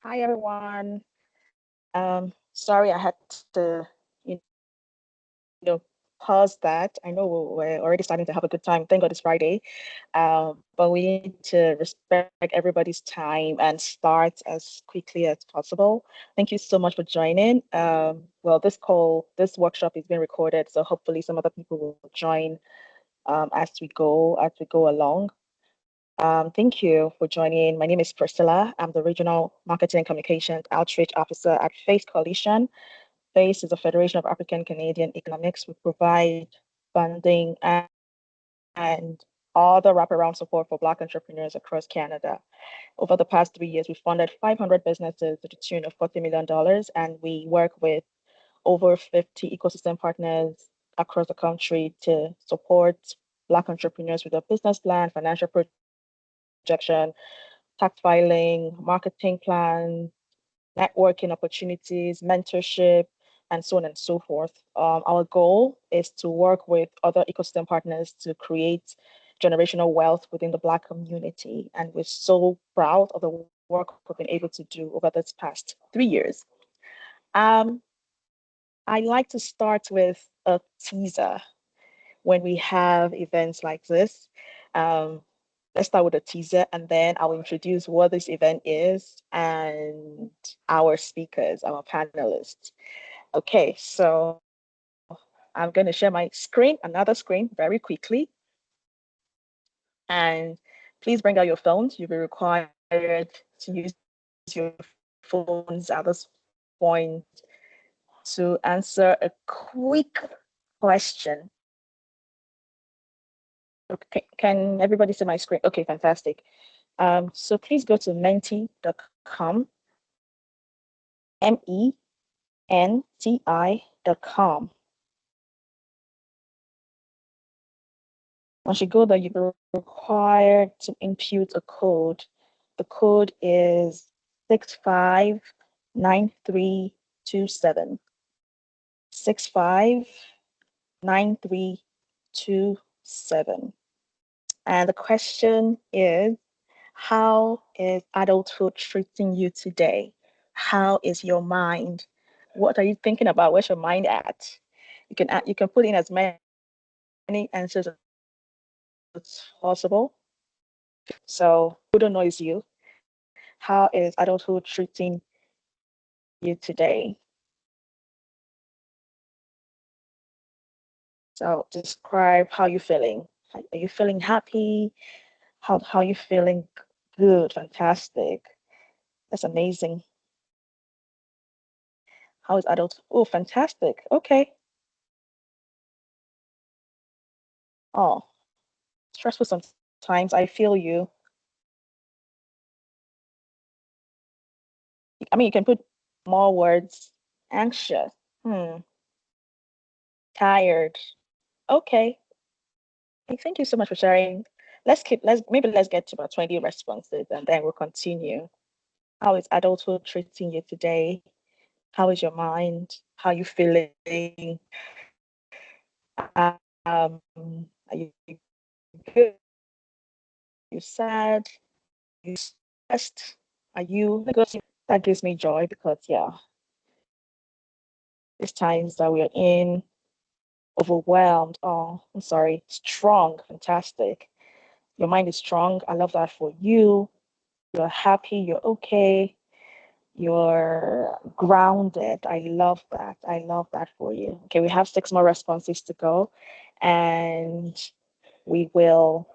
Hi everyone. Sorry I had to, you know, pause that. I know we're already starting to have a good time. Thank God it's Friday. But we need to respect everybody's time and start as quickly as possible. Thank you so much for joining. Well, this workshop is being recorded, so hopefully some other people will join as we go along. Thank you for joining. My name is Priscilla. I'm the Regional Marketing and Communications Outreach Officer at FACE Coalition. FACE is a Federation of African Canadian Economics. We provide funding and all the wraparound support for Black entrepreneurs across Canada. Over the past 3 years, we funded 500 businesses to the tune of $40 million, and we work with over 50 ecosystem partners across the country to support Black entrepreneurs with a business plan, financial projection, tax filing, marketing plans, networking opportunities, mentorship, and so on and so forth. Our goal is to work with other ecosystem partners to create generational wealth within the Black community. And we're so proud of the work we've been able to do over this past 3 years. Um, I like to start with a teaser when we have events like this. Um, let's start with a teaser and then I'll introduce what this event is and our speakers, our panelists. Okay, so I'm going to share my screen, another screen, very quickly. And please bring out your phones. You'll be required to use your phones at this point to answer a quick question. Okay, can everybody see my screen? Okay, fantastic. So please go to menti.com, menti.com. Once you go there, you'll be required to input a code. The code is 659327. 659327. And the question is, how is adulthood treating you today? How is your mind? What are you thinking about? Where's your mind at? You can put in as many answers as possible. So who don't know is you. How is adulthood treating you today? So describe how you're feeling. Are you feeling happy? How you feeling? Good, fantastic. That's amazing. How is adult? Oh, fantastic. Okay. Oh, stressful sometimes. I feel you. I mean, you can put more words. Anxious. Tired. Okay. Thank you so much for sharing. Let's get to about 20 responses and then we'll continue. How is adulthood treating you today? How is your mind? How are you feeling? Are you good? Are you sad? Are you stressed? Are you that gives me joy because yeah, these times that we're in, overwhelmed. Oh, I'm sorry, strong, fantastic. Your mind is strong. I love that for you. You're happy, you're okay, you're grounded. I love that. I love that for you. Okay, we have 6 more responses to go, and we will.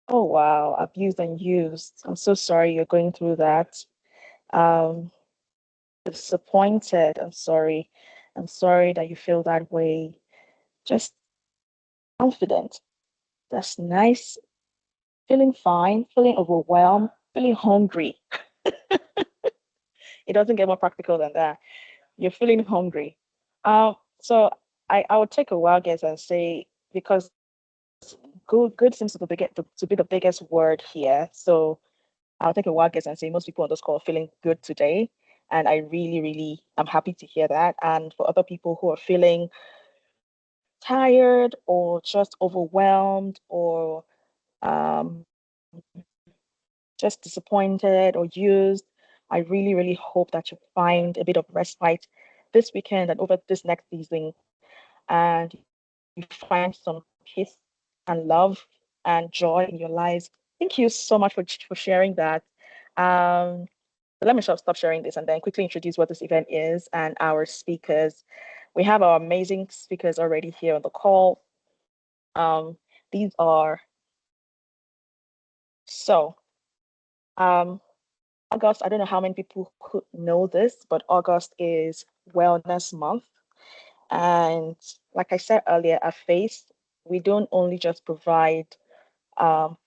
Oh, wow, abused and used. I'm so sorry you're going through that. Um, disappointed. I'm sorry. I'm sorry that you feel that way. Just confident. That's nice. Feeling fine, feeling overwhelmed, feeling hungry. It doesn't get more practical than that. You're feeling hungry. So I would take a wild guess and say because good seems to be the biggest word here. So I'll take a wild guess and say most people on this call are feeling good today. And I really, really am happy to hear that. And for other people who are feeling tired or just overwhelmed or um, just disappointed or used, I really, really hope that you find a bit of respite this weekend and over this next season, and you find some peace and love and joy in your lives. Thank you so much for sharing that. Um, so let me stop sharing this and then quickly introduce what this event is and our speakers. We have our amazing speakers already here on the call. Um, these are so um, August. I don't know how many people could know this, but August is Wellness Month. And like I said earlier, at FACE, we don't only just provide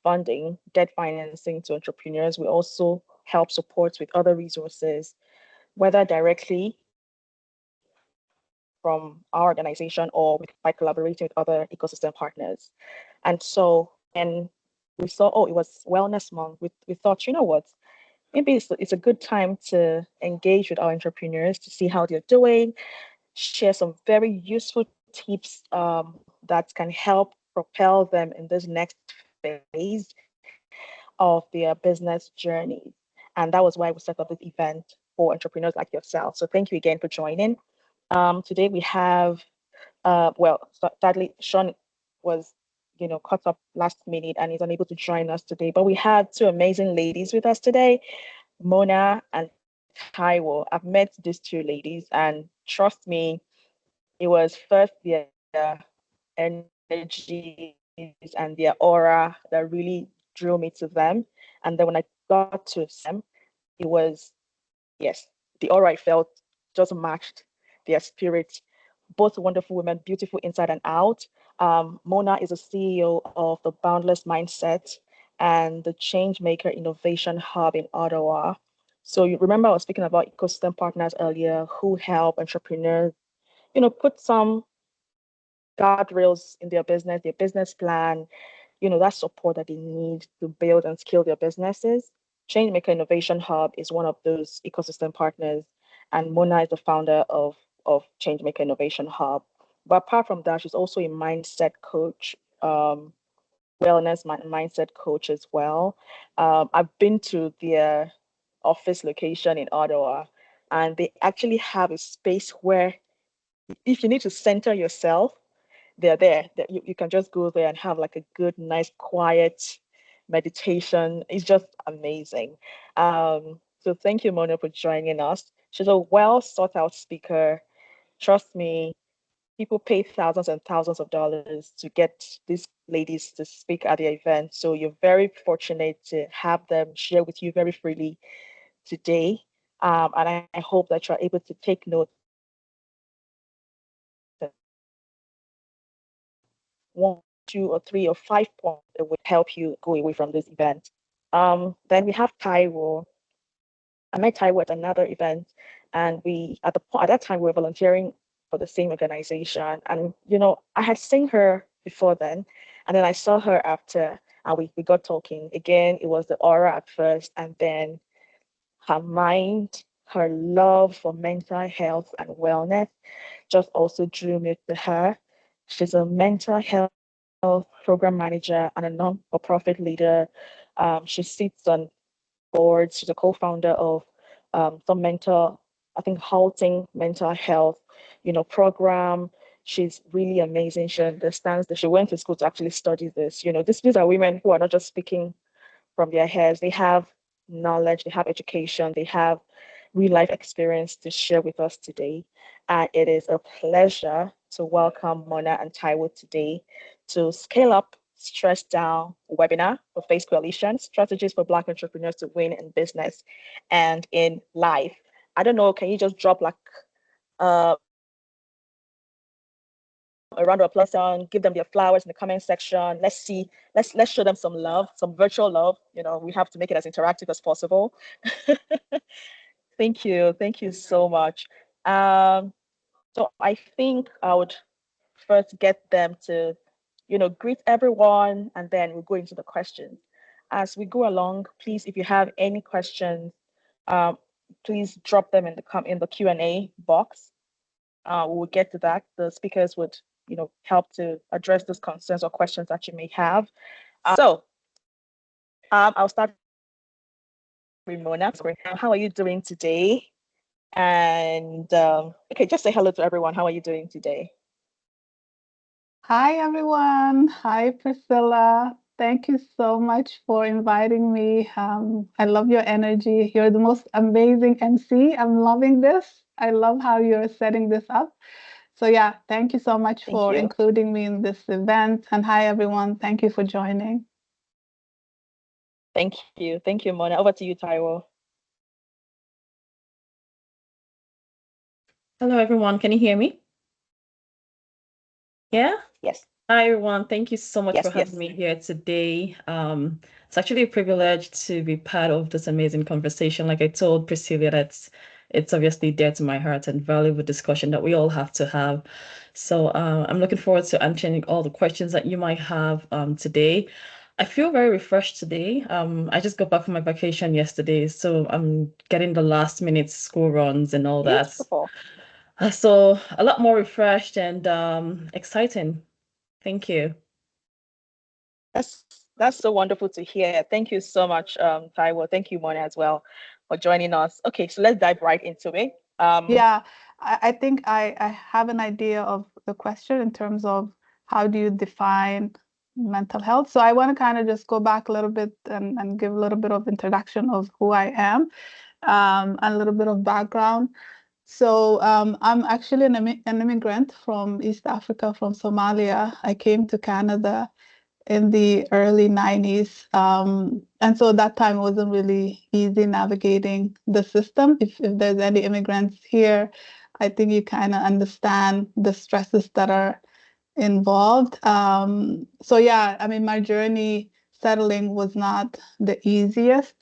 funding, debt financing to entrepreneurs, we also help support with other resources, whether directly from our organization or by collaborating with other ecosystem partners. And so when we saw, oh, it was Wellness Month, we thought, you know what, maybe it's a good time to engage with our entrepreneurs to see how they're doing, share some very useful tips that can help propel them in this next phase of their business journey. And that was why we set up this event for entrepreneurs like yourself. So thank you again for joining. Today we have, sadly, Sean was, caught up last minute and is unable to join us today. But we have two amazing ladies with us today, Mona and Taiwo. I've met these two ladies, and trust me, it was first their energies and their aura that really drew me to them. And then when I got to see them, it was, yes, the aura I felt just matched their spirit. Both wonderful women, beautiful inside and out. Mona is a CEO of the Boundless Mindset and the Changemaker Innovation Hub in Ottawa. So you remember I was speaking about ecosystem partners earlier who help entrepreneurs, put some guardrails in their business plan, that support that they need to build and scale their businesses. Changemaker Innovation Hub is one of those ecosystem partners, and Mona is the founder of Changemaker Innovation Hub. But apart from that, she's also a mindset coach, mindset coach as well. I've been to their office location in Ottawa, and they actually have a space where if you need to center yourself, they're there. You can just go there and have like a good, nice, quiet meditation. It's just amazing. So thank you, Mona, for joining us. She's a well sought out speaker. Trust me, people pay thousands and thousands of dollars to get these ladies to speak at their event. So you're very fortunate to have them share with you very freely today. And I hope that you're able to take notes and one, two, or three, or 5 points that would help you go away from this event. Then we have Taiwo. I met Taiwo at another event, and at that time we were volunteering for the same organization. And I had seen her before then, and then I saw her after, and we got talking. Again, it was the aura at first, and then her mind, her love for mental health and wellness just also drew me to her. She's a mental health program manager and a non-for-profit leader. She sits on boards. She's a co-founder of some I think, halting mental health, program. She's really amazing. She understands that she went to school to actually study this. These are women who are not just speaking from their heads. They have knowledge, they have education, they have real life experience to share with us today. And it is a pleasure to welcome Mona and Taiwo today to Scale Up, Stress Down webinar for Face Coalition, Strategies for Black Entrepreneurs to Win in Business and in Life. I don't know, can you just drop like a round of applause on, give them their flowers in the comment section. Let's show them some love, some virtual love. We have to make it as interactive as possible. Thank you so much. Um, so I think I would first get them to, greet everyone, and then we'll go into the questions. As we go along, please, if you have any questions, um, please drop them in the Q&A box. We will get to that. The speakers would, help to address those concerns or questions that you may have. So I'll start from the top. Ramona. How are you doing today? And okay, just say hello to everyone. How are you doing today? Hi, everyone. Hi, Priscilla. Thank you so much for inviting me. I love your energy. You're the most amazing MC. I'm loving this. I love how you're setting this up. So, yeah, thank you so much Thank for you. including me in this event. And hi, everyone. Thank you for joining. Thank you. Thank you, Mona. Over to you, Taiwo. Hello, everyone. Can you hear me? Yeah. Yes. Hi, everyone. Thank you so much for Yes, having yes. me here today. It's actually a privilege to be part of this amazing conversation. Like I told Priscilla, it's obviously dear to my heart and valuable discussion that we all have to have. So I'm looking forward to answering all the questions that you might have today. I feel very refreshed today. I just got back from my vacation yesterday, so I'm getting the last minute school runs and all that. Beautiful. So a lot more refreshed and exciting. Thank you. That's that's so wonderful to hear. Thank you so much, Taiwo. Thank you, Mona, as well, for joining us. Okay, so let's dive right into it. Yeah, I think I have an idea of the question in terms of how do you define mental health. So I want to kind of just go back a little bit and give a little bit of introduction of who I am, and a little bit of background. So I'm actually an immigrant from East Africa, from Somalia. I came to Canada in the early 90s. And so that time wasn't really easy navigating the system. If there's any immigrants here, I think you kind of understand the stresses that are involved. So yeah, I mean, my journey settling was not the easiest.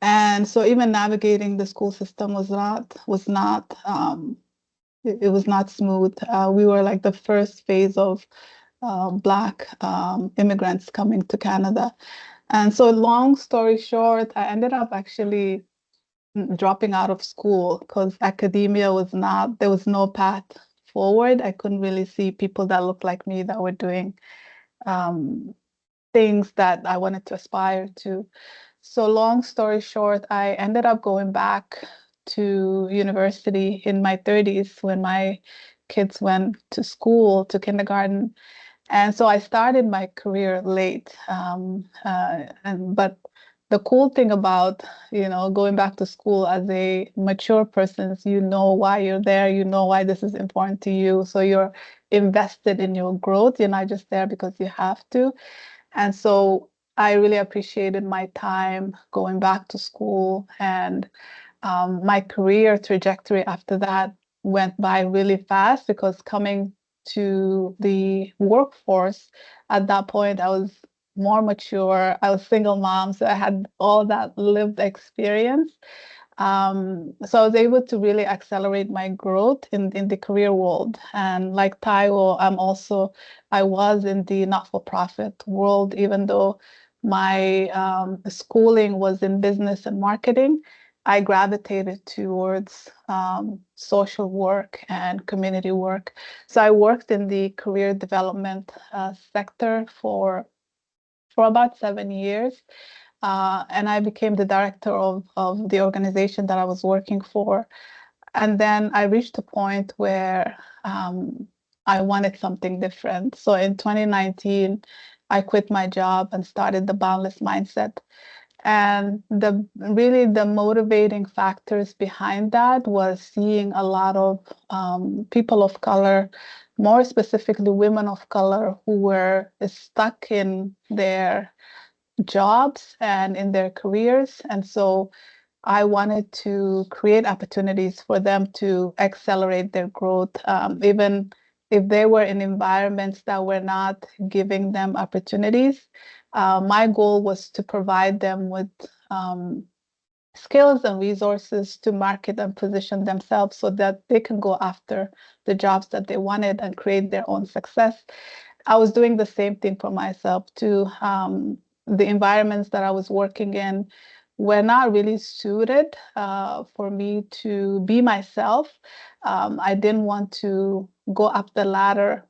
And so even navigating the school system was not it was not smooth. We were like the first phase of Black immigrants coming to Canada. And so, long story short, I ended up actually dropping out of school because academia was not, there was no path forward. I couldn't really see people that looked like me that were doing um, things that I wanted to aspire to. So, long story short, I ended up going back to university in my 30s when my kids went to school, to kindergarten. And so I started my career late. But the cool thing about, going back to school as a mature person is you know why you're there, you know why this is important to you. So you're invested in your growth. You're not just there because you have to. And so I really appreciated my time going back to school, and my career trajectory after that went by really fast because coming to the workforce at that point, I was more mature. I was single mom, so I had all that lived experience. So I was able to really accelerate my growth in the career world. And like Taiwo, I was in the not-for-profit world, even though my schooling was in business and marketing. I gravitated towards social work and community work. So I worked in the career development sector for about 7 years. And I became the director of the organization that I was working for. And then I reached a point where I wanted something different. So in 2019, I quit my job and started the Boundless Mindset. And the motivating factors behind that was seeing a lot of people of color, more specifically women of color, who were stuck in their jobs and in their careers. And so I wanted to create opportunities for them to accelerate their growth, even if they were in environments that were not giving them opportunities. My goal was to provide them with um, skills and resources to market and position themselves so that they can go after the jobs that they wanted and create their own success. I was doing the same thing for myself too. The environments that I was working in were not really suited for me to be myself. I didn't want to go up the ladder,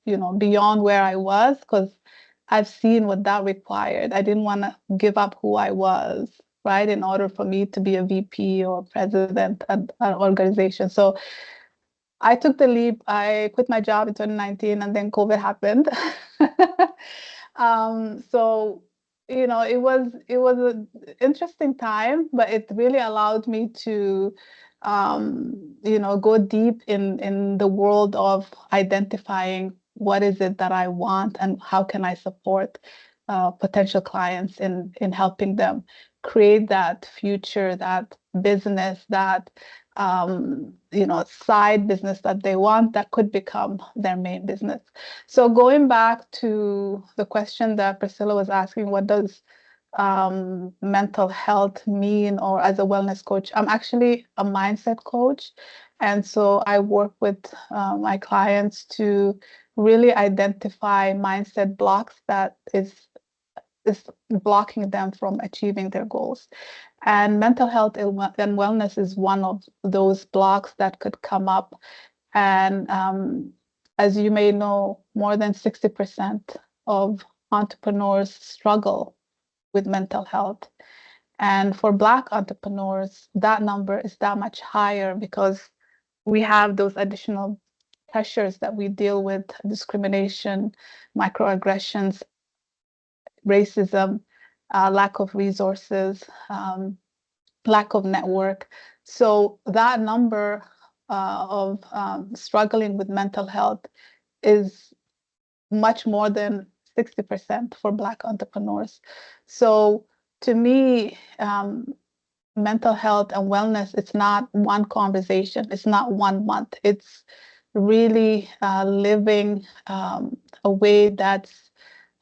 beyond where I was, because I've seen what that required. I didn't want to give up who I was, right, in order for me to be a VP or president at an organization. So I took the leap. I quit my job in 2019, and then COVID happened. So it was an interesting time, but it really allowed me to go deep in the world of identifying what is it that I want and how can I support potential clients in helping them create that future, that business, that side business that they want that could become their main business. So going back to the question that Priscilla was asking, what does mental health mean, or as a wellness coach? I'm actually a mindset coach. And so I work with my clients to really identify mindset blocks that is blocking them from achieving their goals. And mental health and wellness is one of those blocks that could come up. And as you may know, more than 60% of entrepreneurs struggle with mental health. And for Black entrepreneurs, that number is that much higher because we have those additional pressures that we deal with: discrimination, microaggressions, racism, lack of resources, lack of network. So that number of struggling with mental health is much more than 60% for Black entrepreneurs. So to me, mental health and wellness, it's not one conversation, it's not 1 month. It's really living a way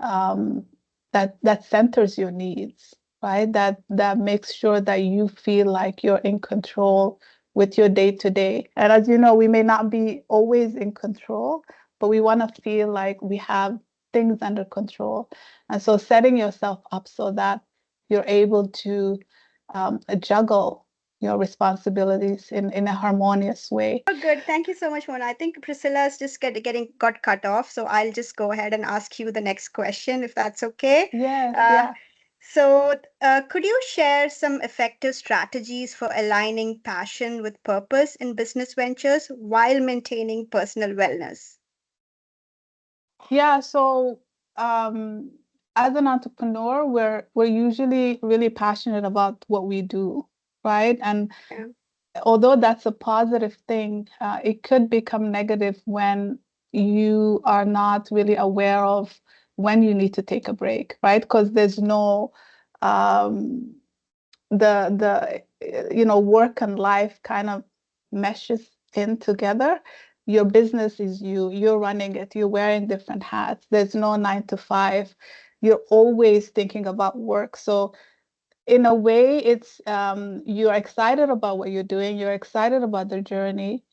um, that centers your needs, right? That makes sure that you feel like you're in control with your day to day. And as you know, we may not be always in control, but we want to feel like we have things under control. And so setting yourself up so that you're able to juggle your responsibilities in a harmonious way. Oh, good. Thank you so much, Mona. I think Priscilla's just getting got cut off, so I'll just go ahead and ask you the next question, if that's okay. Yes, Uh, yeah. could you share some effective strategies for aligning passion with purpose in business ventures while maintaining personal wellness? Yeah, so um, as an entrepreneur, we're usually really passionate about what we do, right? And Yeah. although that's a positive thing, it could become negative when you are not really aware of when you need to take a break, right? Because there's no um, work and life kind of meshes in together. Your business is you're running it, you're wearing different hats. There's no 9 to 5. You're always thinking about work. So in a way, it's you're excited about what you're doing, you're excited about the journey,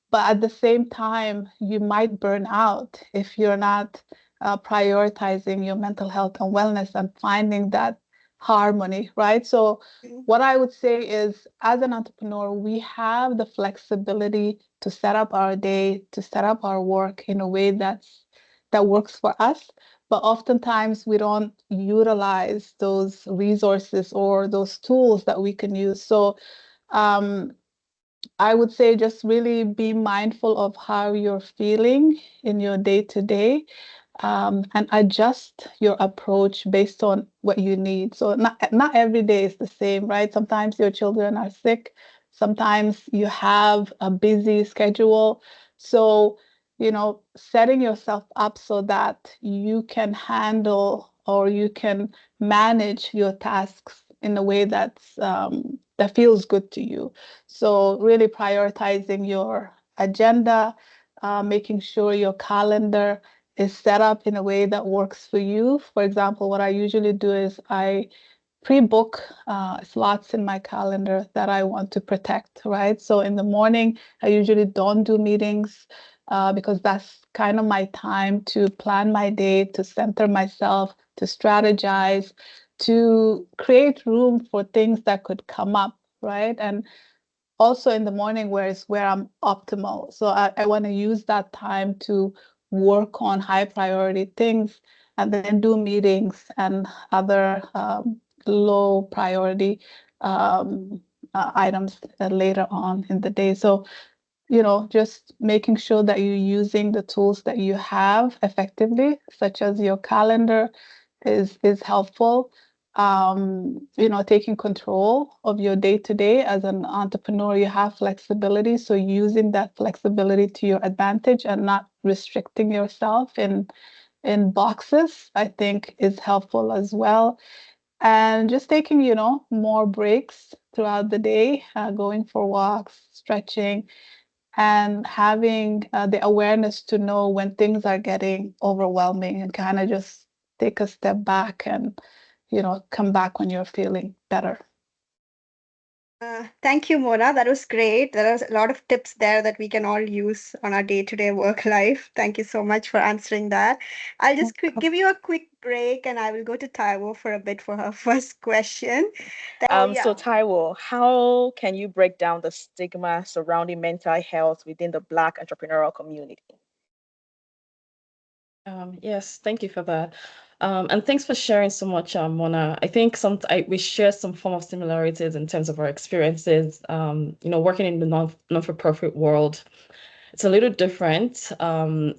but at the same time, you might burn out if you're not prioritizing your mental health and wellness and finding that harmony, right? So, Mm. what I would say is, as an entrepreneur, we have the flexibility to set up our day, to set up our work in a way that works for us. But oftentimes, we don't utilize those resources or those tools that we can use. So, um, I would say just really be mindful of how you're feeling in your day to day, and adjust your approach based on what you need. So not every day is the same, right? Sometimes your children are sick. Sometimes you have a busy schedule. So, setting yourself up so that you can handle or you can manage your tasks in a way that feels good to you. So really prioritizing your agenda, making sure your calendar is set up in a way that works for you. For example, what I usually do is I pre-book slots in my calendar that I want to protect, right? So in the morning, I usually don't do meetings because that's kind of my time to plan my day, to center myself, to strategize, to create room for things that could come up, right? And also in the morning where I'm optimal. So I want to use that time to work on high priority things and then do meetings and other low priority items later on in the day. So, just making sure that you're using the tools that you have effectively, such as your calendar is helpful. Taking control of your day to day as an entrepreneur, you have flexibility. So using that flexibility to your advantage and not restricting yourself in boxes, I think is helpful as well. And just taking, more breaks throughout the day, going for walks, stretching, and having the awareness to know when things are getting overwhelming and kind of just take a step back and, come back when you're feeling better. Thank you, Mona. That was great. There was a lot of tips there that we can all use on our day-to-day work life. Thank you so much for answering that. I'll just give you a quick break and I will go to Taiwo for a bit for her first question. So Taiwo, how can you break down the stigma surrounding mental health within the Black entrepreneurial community? Yes, thank you for that. And thanks for sharing so much, Mona. I think we share some form of similarities in terms of our experiences. Working in the non-for-profit world, it's a little different,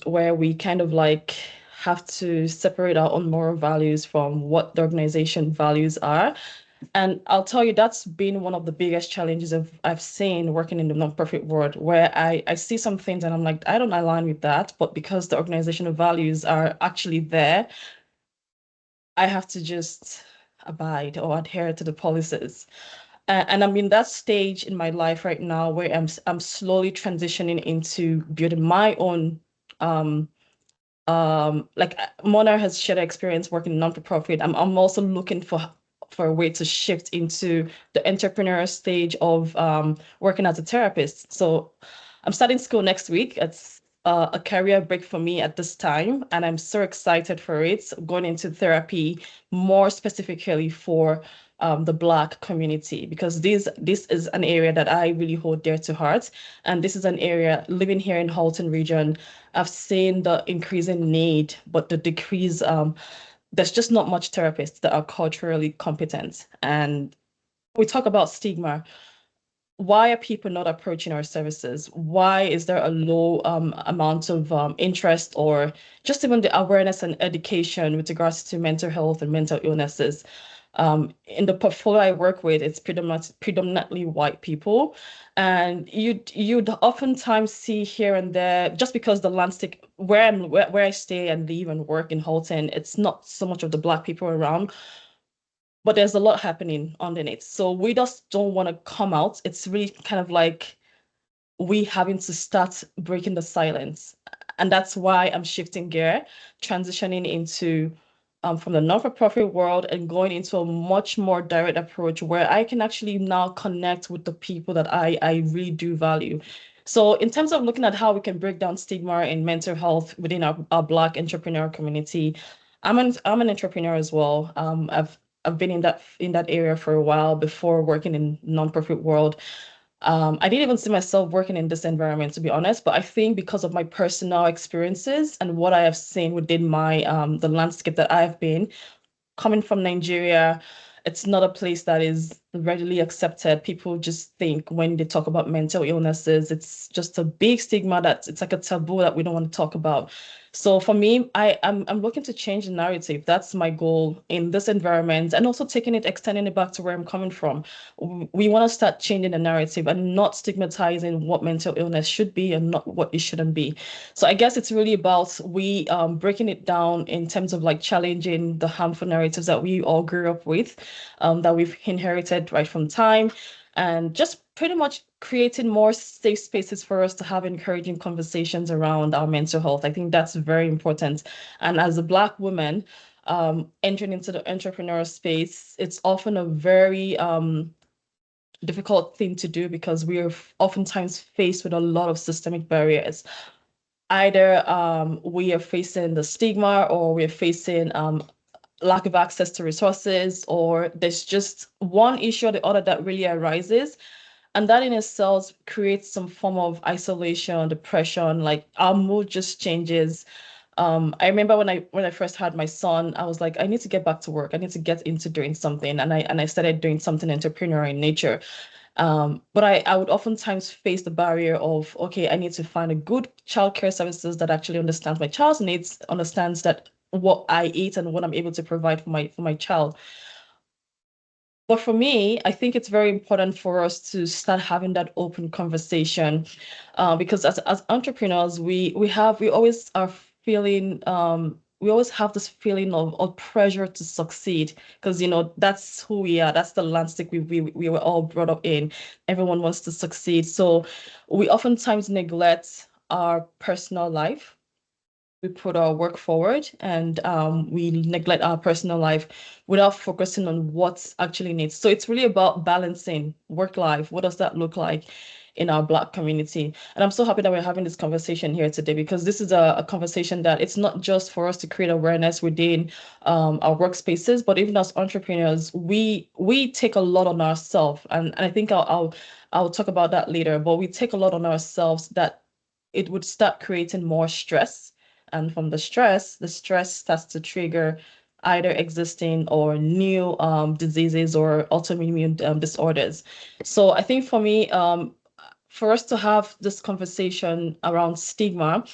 where we kind of like have to separate our own moral values from what the organization values are. And I'll tell you, that's been one of the biggest challenges I've seen working in the nonprofit world, where I see some things and I'm like, I don't align with that, but because the organizational values are actually there, I have to just abide or adhere to the policies. And I'm in that stage in my life right now where I'm slowly transitioning into building my own like Mona has shared experience working in non-for-profit. I'm also looking for a way to shift into the entrepreneurial stage of working as a therapist. So I'm starting school next week. It's a career break for me at this time, and I'm so excited for it. Going into therapy more specifically for the Black community, because this is an area that I really hold dear to heart, and this is an area living here in Halton region. I've seen the increasing need, but the decrease. There's just not much therapists that are culturally competent, and we talk about stigma. Why are people not approaching our services? Why is there a low amount of interest or just even the awareness and education with regards to mental health and mental illnesses? In the portfolio I work with, it's predominantly white people, and you'd oftentimes see here and there, just because the landscape where I stay and live and work in Halton, it's not so much of the Black people around, but there's a lot happening underneath. So we just don't want to come out. It's really kind of like we having to start breaking the silence. And that's why I'm shifting gear, transitioning into from the non-for-profit world and going into a much more direct approach where I can actually now connect with the people that I really do value. So in terms of looking at how we can break down stigma in mental health within our Black entrepreneur community, I'm an entrepreneur as well. I've been in that area for a while before working in non-profit world. I didn't even see myself working in this environment, to be honest, but I think because of my personal experiences and what I have seen within my the landscape that I've been, coming from Nigeria, it's not a place that is readily accepted. People just think when they talk about mental illnesses, it's just a big stigma that it's like a taboo that we don't want to talk about. So for me, I'm looking to change the narrative. That's my goal in this environment, and also extending it back to where I'm coming from. We want to start changing the narrative and not stigmatizing what mental illness should be and not what it shouldn't be. So I guess it's really about we breaking it down in terms of like challenging the harmful narratives that we all grew up with, that we've inherited right from time, and just pretty much creating more safe spaces for us to have encouraging conversations around our mental health. I think that's very important. And as a Black woman, entering into the entrepreneurial space, it's often a very difficult thing to do because we are oftentimes faced with a lot of systemic barriers. Either we are facing the stigma, or we're facing lack of access to resources, or there's just one issue or the other that really arises. And that in itself creates some form of isolation, depression, like our mood just changes. I remember when I first had my son, I was like, I need to get back to work. I need to get into doing something, and I started doing something entrepreneurial in nature. But I would oftentimes face the barrier of, okay, I need to find a good childcare services that actually understands my child's needs, understands that what I eat and what I'm able to provide for my child. But for me, I think it's very important for us to start having that open conversation, because as entrepreneurs, we always are feeling we always have this feeling of pressure to succeed, because that's who we are. That's the landscape we were all brought up in. Everyone wants to succeed, so we oftentimes neglect our personal life. We put our work forward, and we neglect our personal life without focusing on what's actually needs. So it's really about balancing work life. What does that look like in our Black community? And I'm so happy that we're having this conversation here today, because this is a conversation that it's not just for us to create awareness within our workspaces, but even as entrepreneurs, we take a lot on ourselves. And I think I'll talk about that later, but we take a lot on ourselves that it would start creating more stress, and from the stress starts to trigger either existing or new diseases or autoimmune disorders. So I think for me, for us to have this conversation around stigma,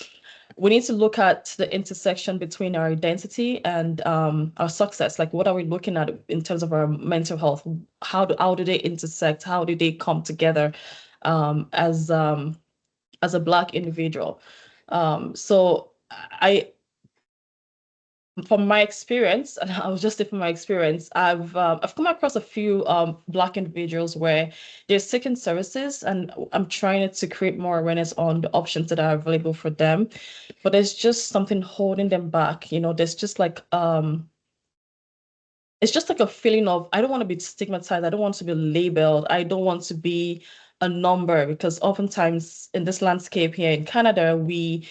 we need to look at the intersection between our identity and our success. Like, what are we looking at in terms of our mental health? How do they intersect? How do they come together as a Black individual? So I, from my experience, and I was just from my experience, I've come across a few Black individuals where they're seeking services, and I'm trying to create more awareness on the options that are available for them. But there's just something holding them back. There's just like it's just like a feeling of, I don't want to be stigmatized. I don't want to be labeled. I don't want to be a number, because oftentimes in this landscape here in Canada, we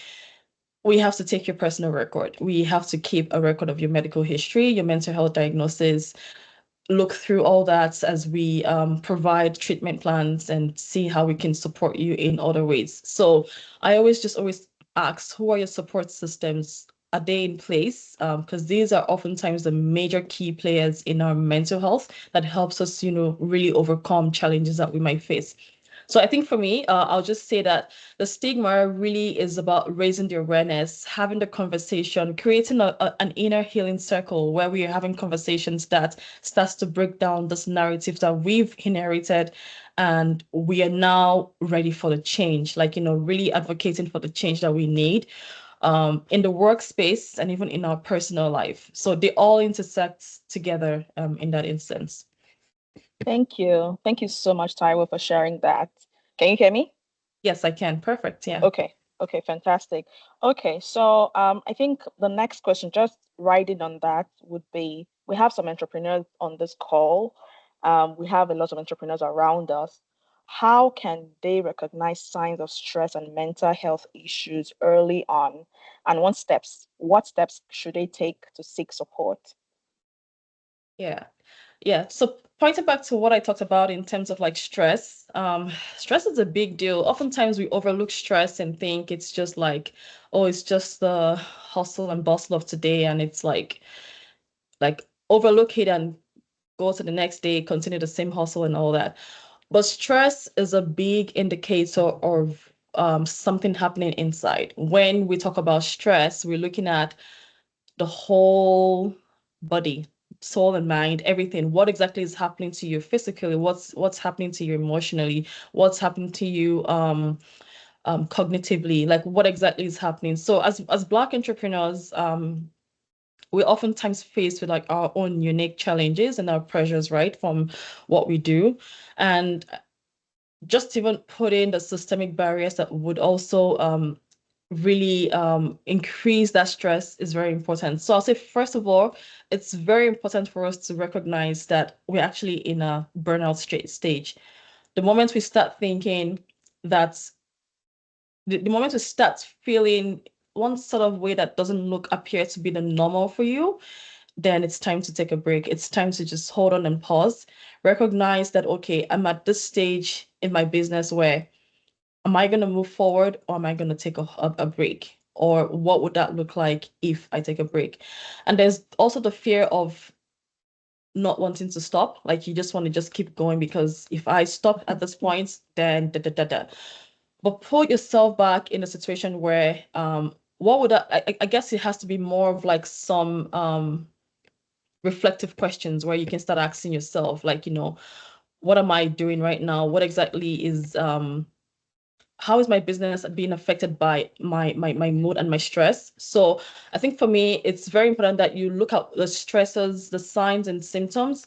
have to take your personal record. We have to keep a record of your medical history, your mental health diagnosis, look through all that as we provide treatment plans and see how we can support you in other ways. So I always ask, who are your support systems? Are they in place? Because these are oftentimes the major key players in our mental health that helps us, really overcome challenges that we might face. So I think for me, I'll just say that the stigma really is about raising the awareness, having the conversation, creating an inner healing circle where we are having conversations that starts to break down this narrative that we've inherited, and we are now ready for the change, like, really advocating for the change that we need in the workspace and even in our personal life. So they all intersect together in that instance. Thank you. Thank you so much, Taiwo, for sharing that. Can you hear me? Yes, I can. Perfect. Yeah. Okay. Okay, fantastic. Okay, so I think the next question, just riding on that, would be, we have some entrepreneurs on this call. We have a lot of entrepreneurs around us. How can they recognize signs of stress and mental health issues early on? And what steps should they take to seek support? Yeah. Yeah. So pointing back to what I talked about in terms of like stress, stress is a big deal. Oftentimes we overlook stress and think it's just like, oh, it's just the hustle and bustle of today, and it's like overlook it and go to the next day, continue the same hustle and all that. But stress is a big indicator of something happening inside. When we talk about stress, we're looking at the whole body, soul and mind, everything. What exactly is happening to you physically? What's happening to you emotionally? What's happening to you cognitively? Like, what exactly is happening? So as Black entrepreneurs, we're oftentimes faced with like our own unique challenges and our pressures, right, from what we do. And just even put in the systemic barriers that would also really increase that stress is very important. So I'll say, first of all, it's very important for us to recognize that we're actually in a burnout stage. The moment we start thinking that, the moment we start feeling one sort of way that doesn't appear to be the normal for you, then it's time to take a break. It's time to just hold on and pause, recognize that, okay, I'm at this stage in my business where, am I going to move forward or am I going to take a break? or what would that look like if I take a break? And there's also the fear of not wanting to stop. Like you just want to just keep going because if I stop at this point, then da da da da. But put yourself back in a situation where what would I guess it has to be more of like some reflective questions where you can start asking yourself, like, what am I doing right now? What exactly is how is my business being affected by my mood and my stress? So I think for me, it's very important that you look at the stresses, the signs and symptoms.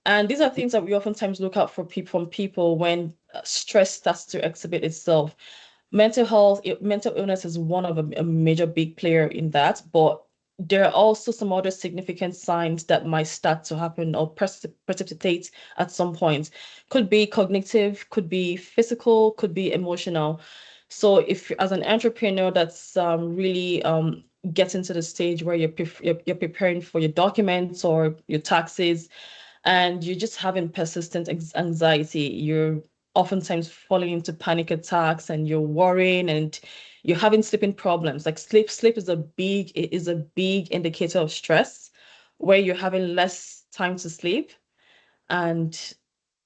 And these are things that we oftentimes look out for people from people when stress starts to exhibit itself. Mental illness is one of a major big player in that, but there are also some other significant signs that might start to happen or precipitate at some point. Could be cognitive, could be physical, could be emotional. So if as an entrepreneur that's really getting to the stage where you're preparing for your documents or your taxes, and you're just having persistent anxiety, you're oftentimes falling into panic attacks and you're worrying and you're having sleeping problems. Like sleep is a big indicator of stress, where you're having less time to sleep, and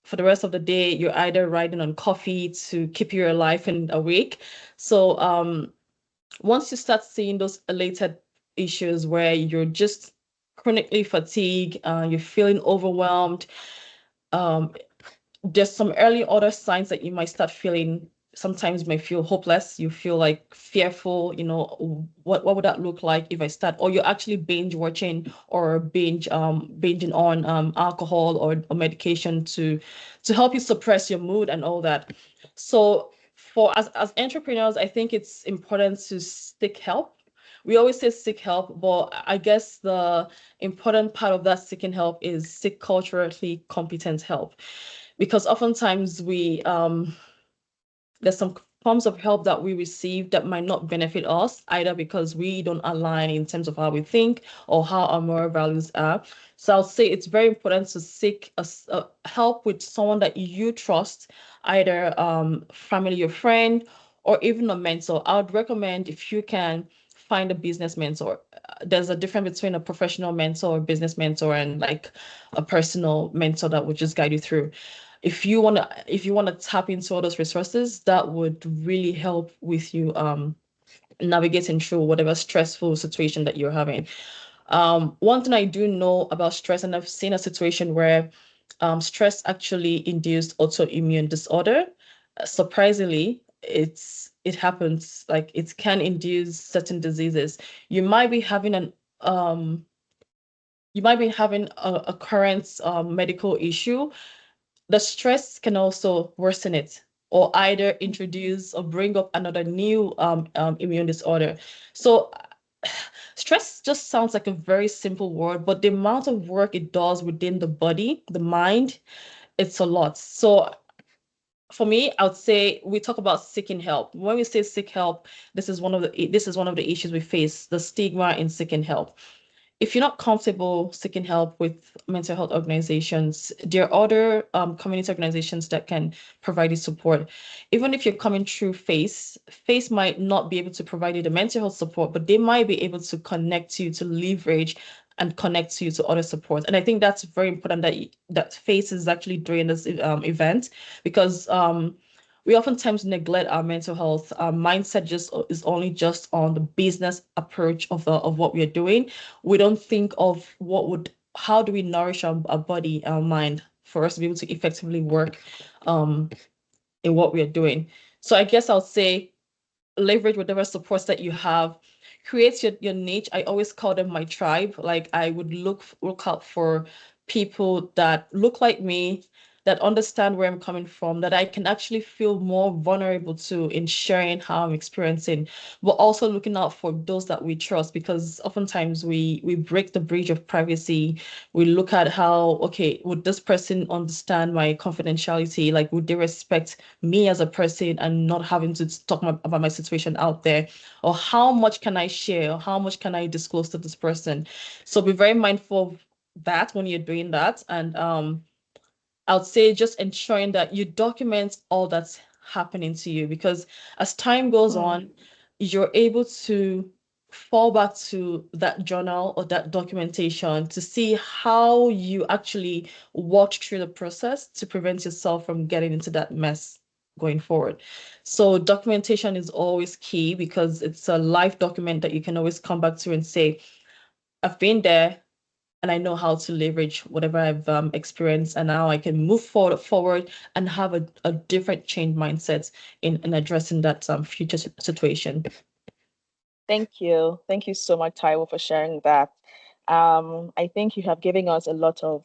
for the rest of the day you're either riding on coffee to keep you alive and awake. So once you start seeing those related issues where you're just chronically fatigued, you're feeling overwhelmed, um, there's some early other signs that you might start feeling. Sometimes you may feel hopeless, you feel like fearful, what would that look like if I start, or you're actually binge watching or binging on alcohol or medication to help you suppress your mood and all that. So for as entrepreneurs, I think it's important to seek help. We always say seek help, but I guess the important part of that seeking help is seek culturally competent help, because oftentimes there's some forms of help that we receive that might not benefit us, either because we don't align in terms of how we think or how our moral values are. So I'll say it's very important to seek help with someone that you trust, either family or friend, or even a mentor. I would recommend, if you can, find a business mentor. There's a difference between a professional mentor or business mentor and like a personal mentor that would just guide you through. If you want to tap into all those resources, that would really help with you navigating through whatever stressful situation that you're having. One thing I do know about stress, and I've seen a situation where stress actually induced autoimmune disorder. Surprisingly, it happens. Like it can induce certain diseases. You might be having an um a current medical issue. The stress can also worsen it, or either introduce or bring up another new immune disorder. So stress just sounds like a very simple word, but the amount of work it does within the body, the mind, it's a lot. So for me, I would say we talk about seeking help. When we say seek help, this is one of the issues we face, the stigma in seeking help. If you're not comfortable seeking help with mental health organizations, there are other community organizations that can provide you support. Even if you're coming through FACE might not be able to provide you the mental health support, but they might be able to connect you, to leverage and connect you to other support. And I think that's very important that FACE is actually doing this event, because we oftentimes neglect our mental health. Our mindset just is only just on the business approach of what we are doing. We don't think of how do we nourish our body, our mind, for us to be able to effectively work um, in what we are doing. So I guess I'll say leverage whatever supports that you have, create your niche. I always call them my tribe. Like I would look out for people that look like me, that understand where I'm coming from, that I can actually feel more vulnerable to in sharing how I'm experiencing, but also looking out for those that we trust, because oftentimes we break the bridge of privacy. We look at how, okay, would this person understand my confidentiality? Like, would they respect me as a person and not having to talk about my situation out there? Or how much can I share? Or how much can I disclose to this person? So be very mindful of that when you're doing that. And I would say just ensuring that you document all that's happening to you, because as time goes on, you're able to fall back to that journal or that documentation to see how you actually walked through the process to prevent yourself from getting into that mess going forward. So documentation is always key because it's a live document that you can always come back to and say, I've been there and I know how to leverage whatever I've experienced, and now I can move forward and have a different change mindset in addressing that future situation. Thank you. Thank you so much, Taiwo, for sharing that. I think you have given us a lot of,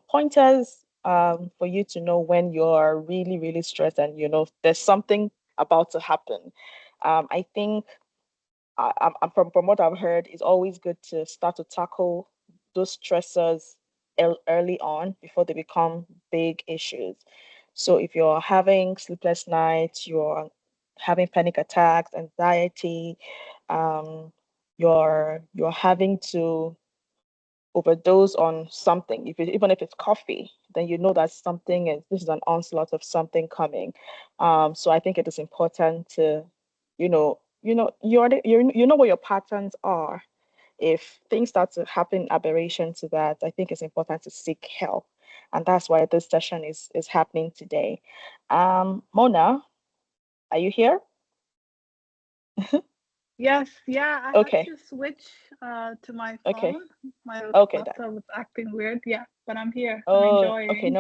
pointers for you to know when you're really, really stressed and, there's something about to happen. I think from what I've heard, it's always good to start to tackle those stressors early on before they become big issues. So if you're having sleepless nights, you're having panic attacks, anxiety, um, you're having to overdose on something, even if it's coffee, then you know that this is an onslaught of something coming. So I think it is important to, you know what your patterns are. If things start to happen aberration to that, I think it's important to seek help. And that's why this session is happening today. Mona, are you here? Yes, yeah, I had Okay, to switch to my okay, phone. My okay, that. laptop was acting weird. Yeah, but I'm here. I'm Oh, okay, enjoying.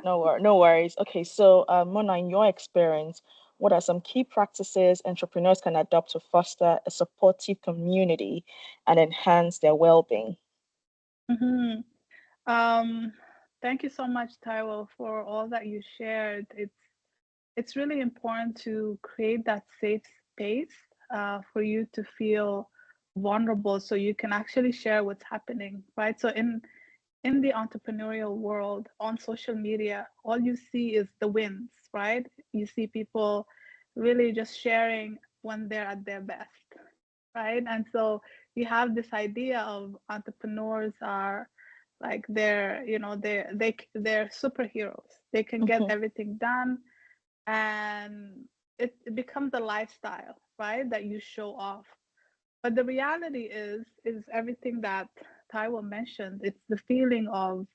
no worries. Okay, so Mona, in your experience, what are some key practices entrepreneurs can adopt to foster a supportive community and enhance their well-being? hmm Um, Thank you so much, Taiwo, for all that you shared. It's really important to create that safe space for you to feel vulnerable, so you can actually share what's happening, right? So in the entrepreneurial world on social media, all you see is the wins, right? You see people really just sharing when they're at their best, right? And so you have this idea of entrepreneurs are like they're superheroes. They can get Mm-hmm, everything done, and it becomes a lifestyle, right? That you show off. But the reality is everything that Taiwo mentioned. It's the feeling of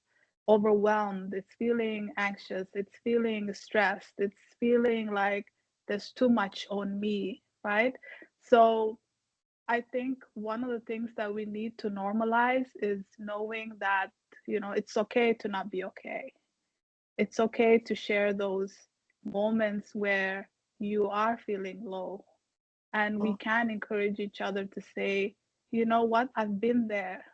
overwhelmed, it's feeling anxious, it's feeling stressed, it's feeling like there's too much on me, right? So I think one of the things that we need to normalize is knowing that, it's okay to not be okay. It's okay to share those moments where you are feeling low, and we can encourage each other to say, you know what, I've been there,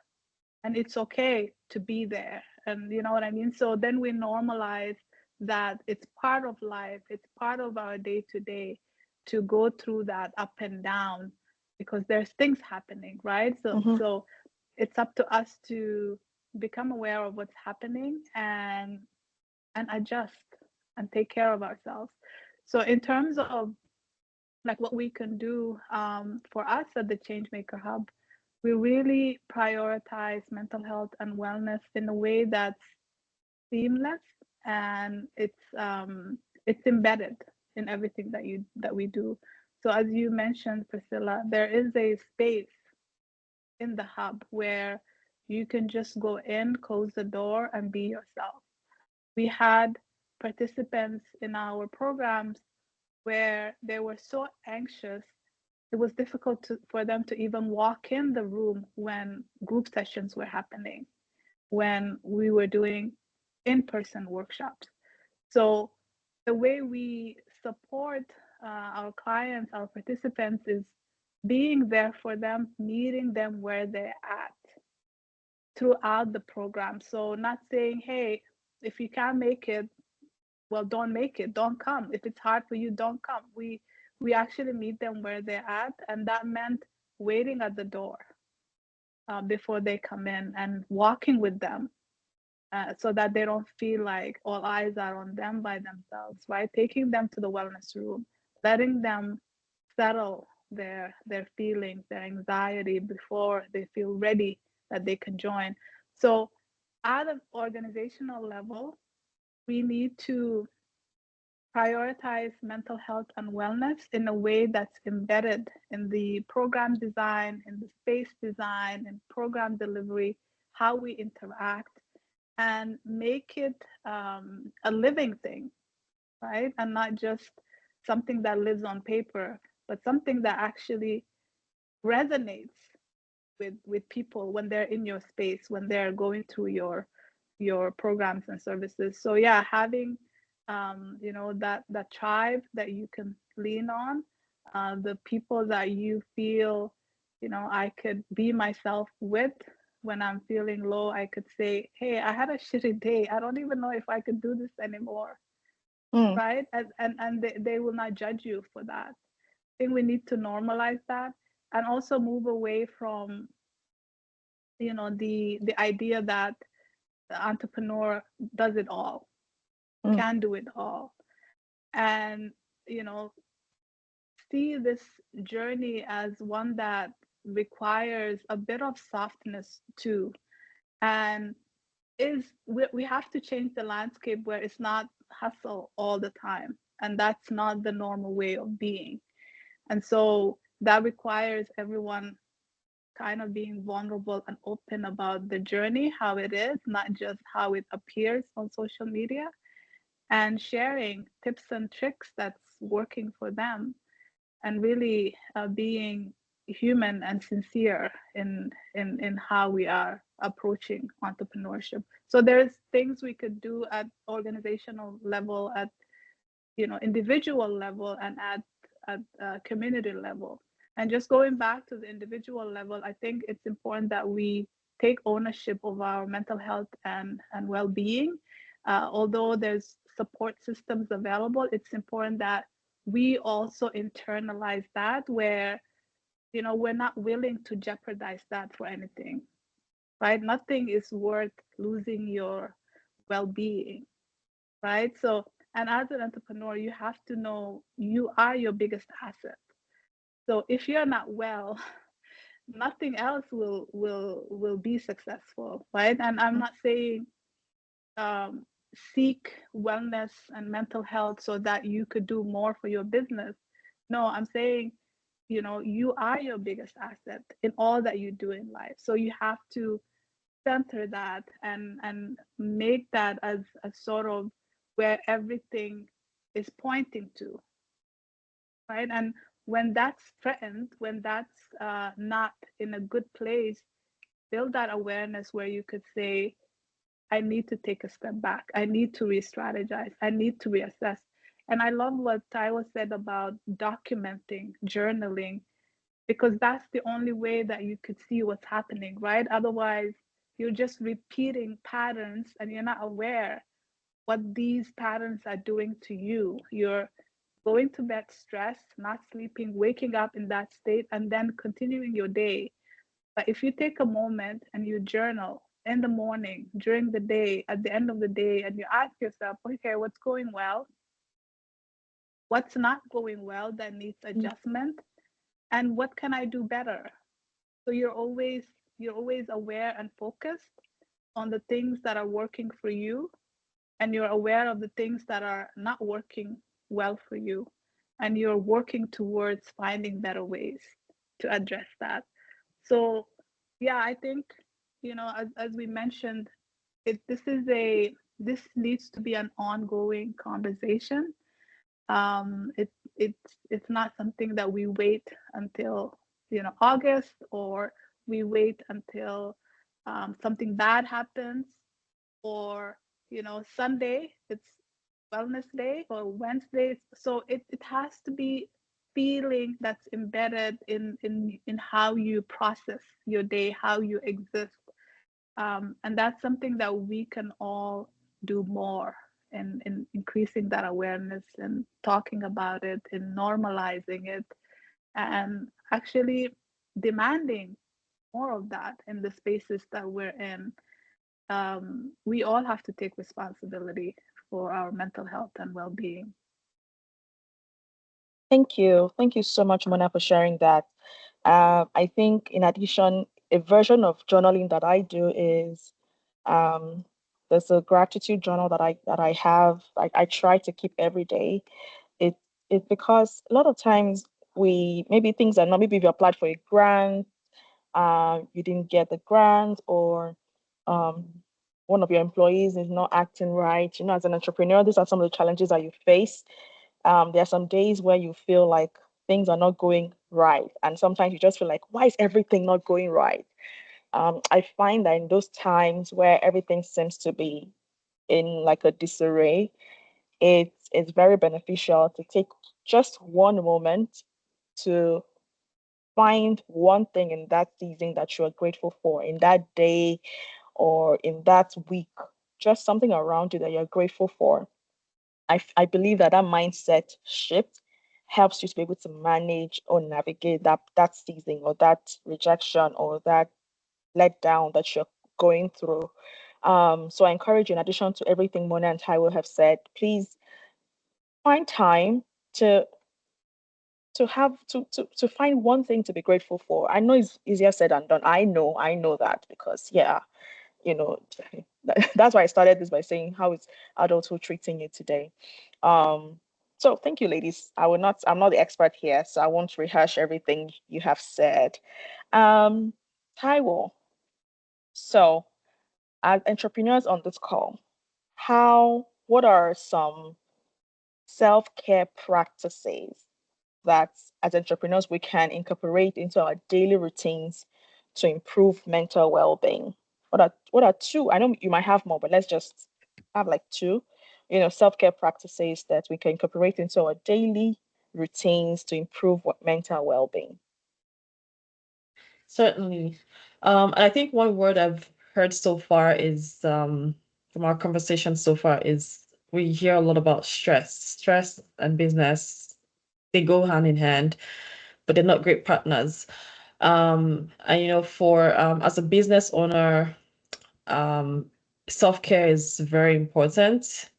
and it's okay to be there. And you know what I mean? So then we normalize that it's part of life, it's part of our day to day to go through that up and down, because there's things happening, right? so mm-hmm, so it's up to us to become aware of what's happening and adjust and take care of ourselves. So in terms of like what we can do for us at the Changemaker Hub, we really prioritize mental health and wellness in a way that's seamless, and it's embedded in everything that we do. So as you mentioned, Priscilla, there is a space in the hub where you can just go in, close the door, and be yourself. We had participants in our programs where they were so anxious it was difficult for them to even walk in the room when group sessions were happening, when we were doing in-person workshops. So the way we support our clients, our participants, is being there for them, meeting them where they're at throughout the program. So not saying, hey, if you can't make it, well, don't make it, don't come. If it's hard for you, don't come. We actually meet them where they're at, and that meant waiting at the door before they come in and walking with them, so that they don't feel like all eyes are on them by themselves, right? Taking them to the wellness room, letting them settle their feelings, their anxiety before they feel ready that they can join. So at an organizational level, we need to prioritize mental health and wellness in a way that's embedded in the program design, in the space design, and program delivery, how we interact, and make it a living thing, right? And not just something that lives on paper, but something that actually resonates with people when they're in your space, when they're going through your programs and services. So yeah, having that tribe that you can lean on, the people that you feel, I could be myself with. When I'm feeling low, I could say, hey, I had a shitty day, I don't even know if I could do this anymore. Mm. Right? And they will not judge you for that. I think we need to normalize that, and also move away from the idea that the entrepreneur does it all, Mm. can do it all, and you know see this journey as one that requires a bit of softness too, and we have to change the landscape where it's not hustle all the time, and that's not the normal way of being. And so that requires everyone kind of being vulnerable and open about the journey, how it is, not just how it appears on social media, and sharing tips and tricks that's working for them, and really being human and sincere in how we are approaching entrepreneurship. So there's things we could do at organizational level, at individual level, and at community level. And just going back to the individual level, I think it's important that we take ownership of our mental health and well-being. Although there's support systems available, it's important that we also internalize that, where we're not willing to jeopardize that for anything, right? Nothing is worth losing your well-being, right? So, and as an entrepreneur, you have to know you are your biggest asset. So if you're not well, nothing else will be successful, right? And I'm not saying um, seek wellness and mental health so that you could do more for your business. No, I'm saying you are your biggest asset in all that you do in life. So you have to center that and make that as a sort of where everything is pointing to, right? And when that's threatened, when that's not in a good place, build that awareness where you could say, I need to take a step back, I need to re-strategize, I need to reassess. And I love what Taiwo said about documenting, journaling, because that's the only way that you could see what's happening, right? Otherwise, you're just repeating patterns and you're not aware what these patterns are doing to you. You're going to bed stressed, not sleeping, waking up in that state, and then continuing your day. But if you take a moment and you journal in the morning, during the day, at the end of the day, and you ask yourself, okay, what's going well? What's not going well that needs adjustment? And what can I do better? So you're always aware and focused on the things that are working for you, and you're aware of the things that are not working well for you, and you're working towards finding better ways to address that. So yeah, I think as we mentioned, this needs to be an ongoing conversation. It's not something that we wait until August, or we wait until something bad happens, or Sunday it's wellness day, or Wednesday. So it has to be feeling that's embedded in how you process your day, how you exist. And that's something that we can all do more in increasing that awareness and talking about it and normalizing it, and actually demanding more of that in the spaces that we're in. We all have to take responsibility for our mental health and well-being. Thank you. Thank you so much, Mona, for sharing that. I think, in addition, a version of journaling that I do is um, there's a gratitude journal that I have. I try to keep every day. It because a lot of times maybe things are not, maybe you applied for a grant, you didn't get the grant, or um, one of your employees is not acting right. As an entrepreneur, these are some of the challenges that you face. There are some days where you feel like things are not going right, and sometimes you just feel like, why is everything not going right? I find that in those times where everything seems to be in like a disarray, it's very beneficial to take just one moment to find one thing in that season that you are grateful for, in that day or in that week, just something around you that you're grateful for. I believe that mindset shift helps you to be able to manage or navigate that season or that rejection or that letdown that you're going through. So I encourage you, in addition to everything Mona and Taiwo have said, please find time to to find one thing to be grateful for. I know it's easier said than done. I know that because yeah, you know, that's why I started this by saying, how is adulthood treating you today? Um, so thank you, ladies. I'm not the expert here, so I won't rehash everything you have said. Um, Taiwo, so as entrepreneurs on this call, what are some self-care practices that as entrepreneurs we can incorporate into our daily routines to improve mental well-being? What are two? I know you might have more, but let's just have like two, self-care practices that we can incorporate into our daily routines to improve mental well-being. Certainly. And I think one word I've heard so far is from our conversation so far is we hear a lot about stress. Stress and business, they go hand in hand, but they're not great partners. And for as a business owner, um, self-care is very important.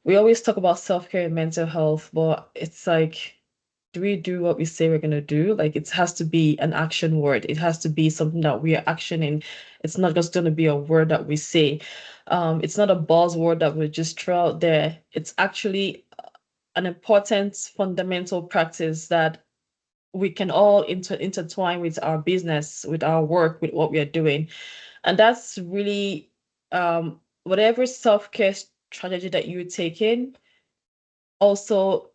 We always talk about self-care and mental health, but it's like, do we do what we say we're going to do? Like, it has to be an action word. It has to be something that we are actioning. It's not just going to be a word that we say. It's not a buzzword that we just throw out there. It's actually an important fundamental practice that we can all intertwine with our business, with our work, with what we are doing. And that's really whatever self-care strategy that you're taking also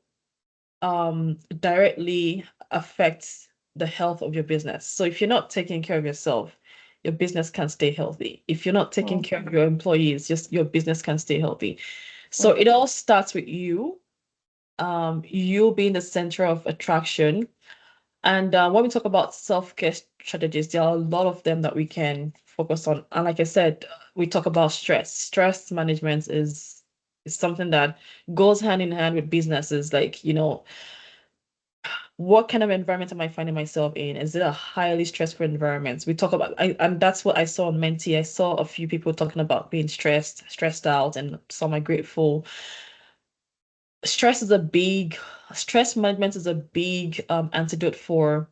directly affects the health of your business. So if you're not taking care of yourself, your business can stay healthy. If you're not taking care of your employees, just your business can stay healthy. So it all starts with you, you being the center of attraction. And when we talk about self-care strategies, there are a lot of them that we can focus on. And like I said, we talk about stress. Stress management is something that goes hand in hand with businesses. Like, what kind of environment am I finding myself in? Is it a highly stressful environment? We talk about, and that's what I saw on Menti. I saw a few people talking about being stressed out, and some are grateful. Stress management is a big antidote for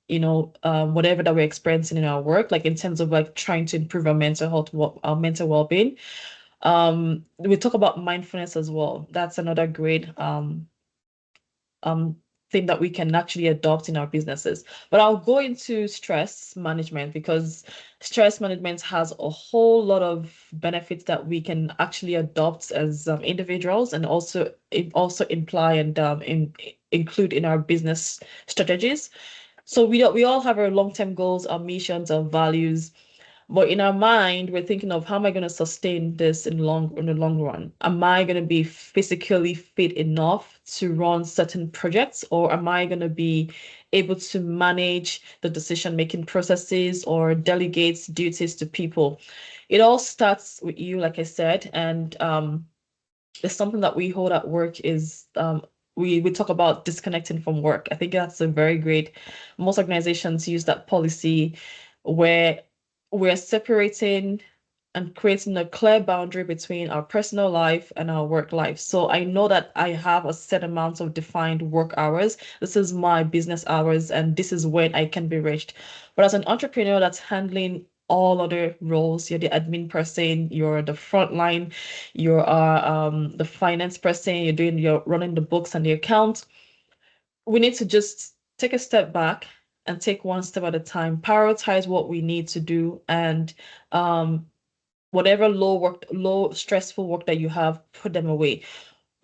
whatever that we're experiencing in our work, like in terms of like trying to improve our mental health, our mental well-being. We talk about mindfulness as well. That's another great um thing that we can actually adopt in our businesses. But I'll go into stress management because stress management has a whole lot of benefits that we can actually adopt as individuals, and also imply and include in our business strategies. So we all have our long-term goals, our missions, our values, but in our mind, we're thinking of, how am I going to sustain this in the long run? Am I going to be physically fit enough to run certain projects, or am I going to be able to manage the decision-making processes or delegate duties to people? It all starts with you, like I said, and it's something that we hold at work is we talk about disconnecting from work. I think that's a very great. Most organizations use that policy where we're separating and creating a clear boundary between our personal life and our work life. So I know that I have a set amount of defined work hours. This is my business hours, and this is when I can be reached. But as an entrepreneur that's handling all other roles. You're the admin person, you're the front line, you are the finance person, you're running the books and the accounts. We need to just take a step back and take one step at a time, prioritize what we need to do, and whatever low stressful work that you have, put them away.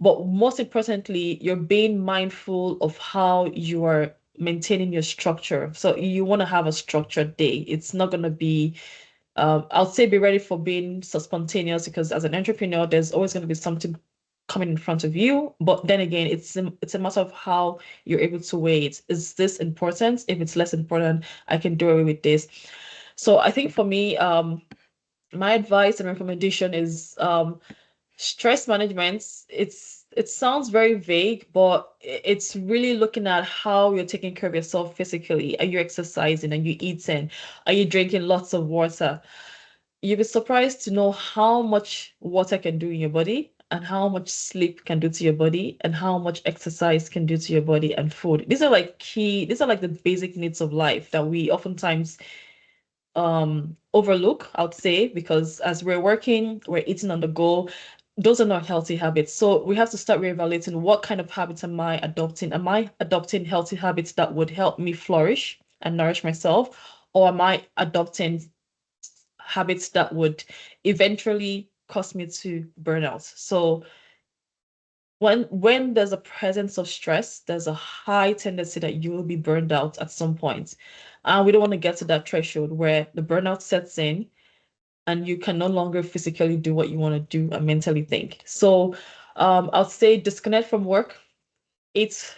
But most importantly, you're being mindful of how you are maintaining your structure. So you want to have a structured day. It's not going to be, I'll say be ready for being so spontaneous, because as an entrepreneur, there's always going to be something coming in front of you. But then again, it's a matter of how you're able to weigh it. Is this important? If it's less important, I can do away with this. So I think for me, my advice and recommendation is stress management. It sounds very vague, but it's really looking at how you're taking care of yourself physically. Are you exercising? Are you eating? Are you drinking lots of water? You'll be surprised to know how much water can do in your body, and how much sleep can do to your body, and how much exercise can do to your body, and food. These are like the basic needs of life that we oftentimes overlook, I would say, because as we're working, we're eating on the go. Those are not healthy habits. So we have to start reevaluating, what kind of habits am I adopting? Am I adopting healthy habits that would help me flourish and nourish myself? Or am I adopting habits that would eventually cause me to burn out? So when there's a presence of stress, there's a high tendency that you will be burned out at some point. And we don't want to get to that threshold where the burnout sets in and you can no longer physically do what you want to do and mentally think. So I'll say disconnect from work, eat,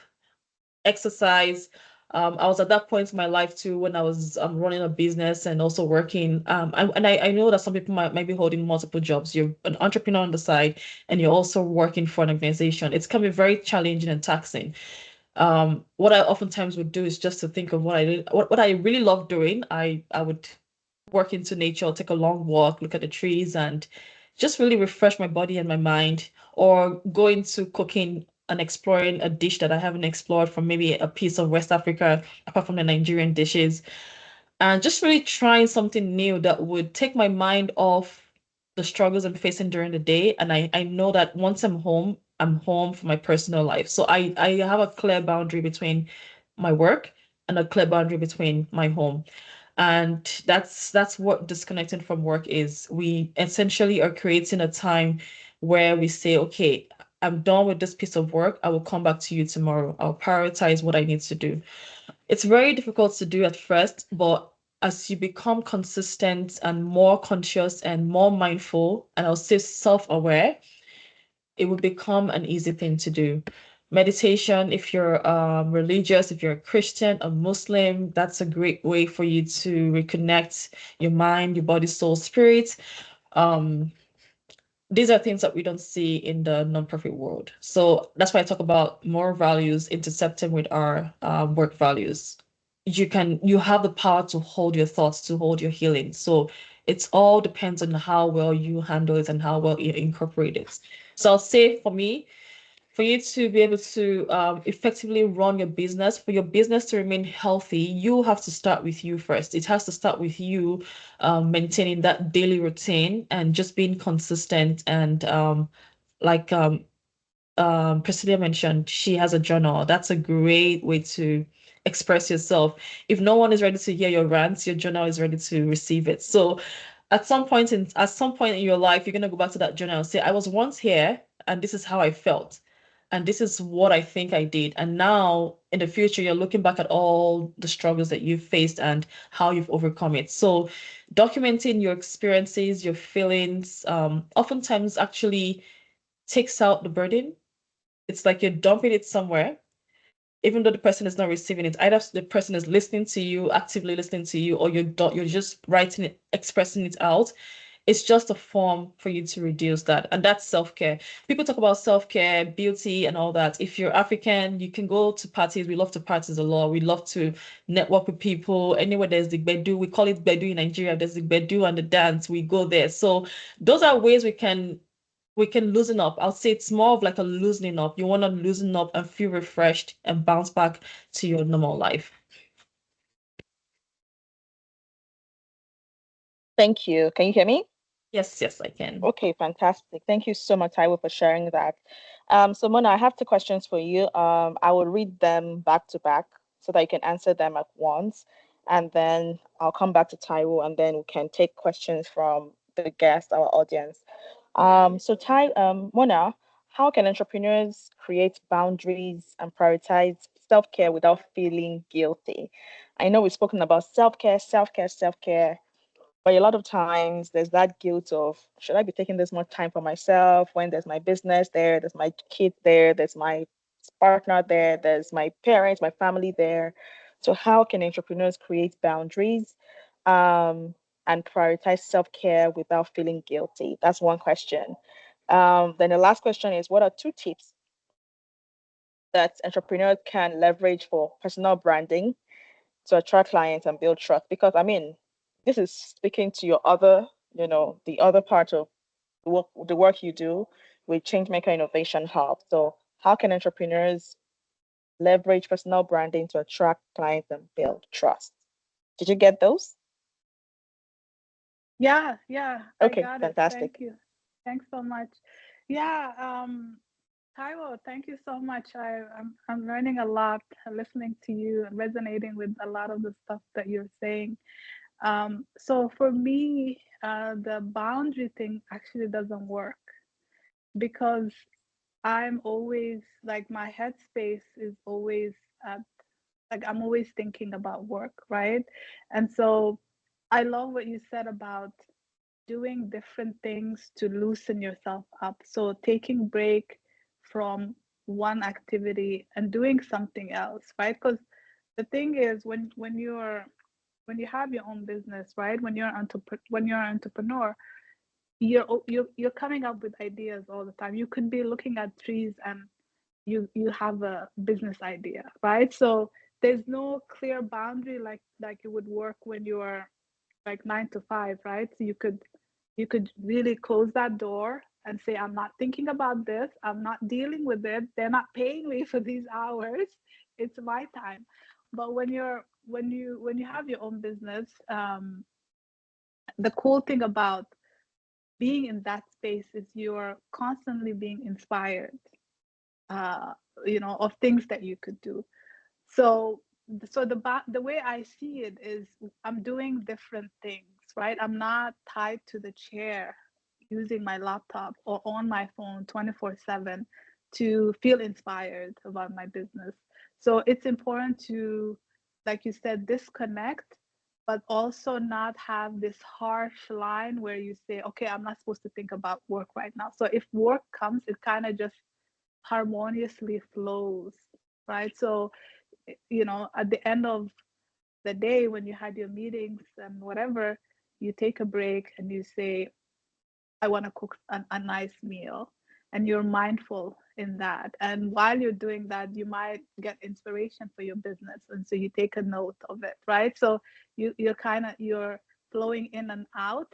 exercise. I was at that point in my life too when I was running a business and also working. I know that some people might be holding multiple jobs. You're an entrepreneur on the side and you're also working for an organization. It's can be very challenging and taxing. What I oftentimes would do is just to think of what I really love doing. I would work into nature, take a long walk, look at the trees, and just really refresh my body and my mind, or go into cooking and exploring a dish that I haven't explored from maybe a piece of West Africa, apart from the Nigerian dishes, and just really trying something new that would take my mind off the struggles I'm facing during the day. And I know that once I'm home for my personal life. So I have a clear boundary between my work and a clear boundary between my home. And that's what disconnecting from work is. We essentially are creating a time where we say, okay, I'm done with this piece of work. I will come back to you tomorrow. I'll prioritize what I need to do. It's very difficult to do at first, but as you become consistent and more conscious and more mindful, and I'll say self-aware, it will become an easy thing to do. Meditation, if you're religious, if you're a Christian, a Muslim, that's a great way for you to reconnect your mind, your body, soul, spirit. Um, these are things that we don't see in the nonprofit world. So that's why I talk about moral values intercepting with our work values. You have the power to hold your thoughts, to hold your healing. So it's all depends on how well you handle it and how well you incorporate it. So I'll say for me, for you to be able to effectively run your business, for your business to remain healthy, you have to start with you first. It has to start with you maintaining that daily routine and just being consistent. And like Priscilla mentioned, she has a journal. That's a great way to express yourself. If no one is ready to hear your rants, your journal is ready to receive it. So at some point in your life, you're gonna go back to that journal and say, I was once here and this is how I felt. And this is what I think I did. And now in the future, you're looking back at all the struggles that you've faced and how you've overcome it. So documenting your experiences, your feelings, oftentimes actually takes out the burden. It's like you're dumping it somewhere, even though the person is not receiving it. Either the person is listening to you, actively listening to you, or you're just writing it, expressing it out. It's just a form for you to reduce that. And that's self-care. People talk about self-care, beauty, and all that. If you're African, you can go to parties. We love to parties a lot. We love to network with people. Anywhere there's the bedu, we call it bedu in Nigeria. There's the bedu and the dance. We go there. So those are ways we can loosen up. I'll say it's more of like a loosening up. You want to loosen up and feel refreshed and bounce back to your normal life. Thank you. Can you hear me? Yes, yes, I can. Okay, fantastic. Thank you so much, Taiwo, for sharing that. So Mona, I have two questions for you. I will read them back to back so that you can answer them at once. And then I'll come back to Taiwo and then we can take questions from the guest, our audience. Mona, how can entrepreneurs create boundaries and prioritize self-care without feeling guilty? I know we've spoken about self-care, self-care, self-care, but a lot of times there's that guilt of, should I be taking this much time for myself when there's my business there, there's my kid there, there's my partner there, there's my parents, my family there. So how can entrepreneurs create boundaries um, and prioritize self-care without feeling guilty? That's one question. Then the last question is, what are two tips that entrepreneurs can leverage for personal branding to attract clients and build trust? Because I mean, this is speaking to your other, the other part of the work you do with Changemaker Innovation Hub. So how can entrepreneurs leverage personal branding to attract clients and build trust? Did you get those? Yeah, I Okay, got it. Thank fantastic. you. Thanks so much. Yeah, Taiwo, thank you so much. I'm learning a lot listening to you and resonating with a lot of the stuff that you're saying. So for me, the boundary thing actually doesn't work because I'm always like my headspace is always at like I'm always thinking about work, right? And so I love what you said about doing different things to loosen yourself up. So taking break from one activity and doing something else, right? Because the thing is when you have your own business, right? When you're an entrepreneur, you're coming up with ideas all the time. You could be looking at trees and you have a business idea, right? So there's no clear boundary like it would work when you're like 9 to 5, right? So you could really close that door and say, I'm not thinking about this, I'm not dealing with it, they're not paying me for these hours, it's my time. But when you have your own business, the cool thing about being in that space is you're constantly being inspired, uh, of things that you could do. So the way I see it is I'm doing different things, right? I'm not tied to the chair using my laptop or on my phone 24/7 to feel inspired about my business. So it's important to, like you said, disconnect, but also not have this harsh line where you say, okay, I'm not supposed to think about work right now. So if work comes, it kind of just harmoniously flows, right? So at the end of the day when you had your meetings and whatever, you take a break and you say, I want to cook a nice meal. And you're mindful in that. And while you're doing that, you might get inspiration for your business. And so you take a note of it, right? So you're flowing in and out.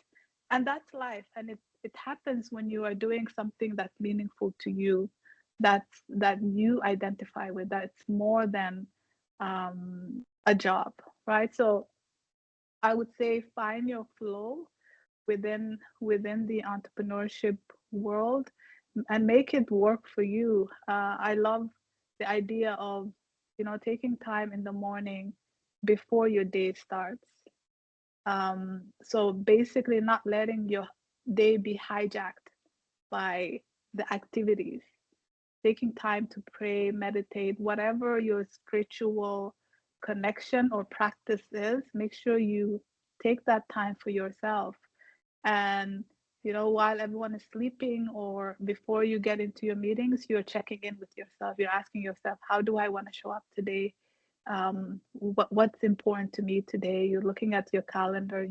And that's life. And it happens when you are doing something that's meaningful to you, that you identify with, that's more than a job, right? So I would say find your flow within the entrepreneurship world and make it work for you. I love the idea of taking time in the morning before your day starts. So basically, not letting your day be hijacked by the activities. Taking time to pray, meditate, whatever your spiritual connection or practice is, make sure you take that time for yourself. And while everyone is sleeping or before you get into your meetings, you're checking in with yourself. You're asking yourself, how do I want to show up today? What's important to me today? You're looking at your calendar.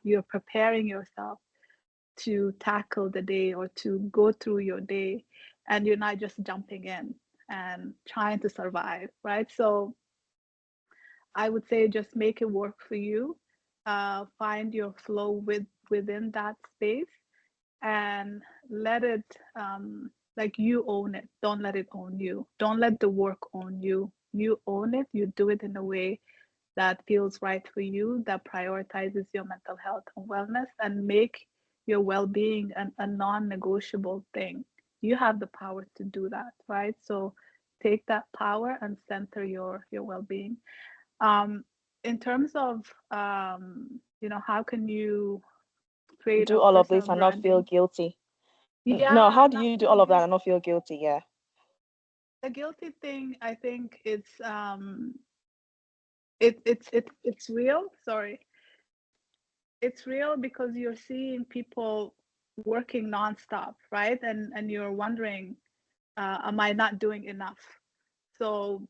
You're preparing yourself to tackle the day or to go through your day, and you're not just jumping in and trying to survive, right? So I would say just make it work for you. Find your flow within that space and let it, like, you own it. Don't let it own you. Don't let the work own you. You own it. You do it in a way that feels right for you, that prioritizes your mental health and wellness, and make your well-being a non-negotiable thing. You have the power to do that, right? So take that power and center your well-being. Um, in terms of how can you create Do a all of personal this and not feel branding? guilty. No, Yeah, how and do not you do feel all of that guilty. and not feel guilty? Yeah. The guilty thing, I think it's real. Sorry, it's real because you're seeing people working nonstop, right? And you're wondering, am I not doing enough? So,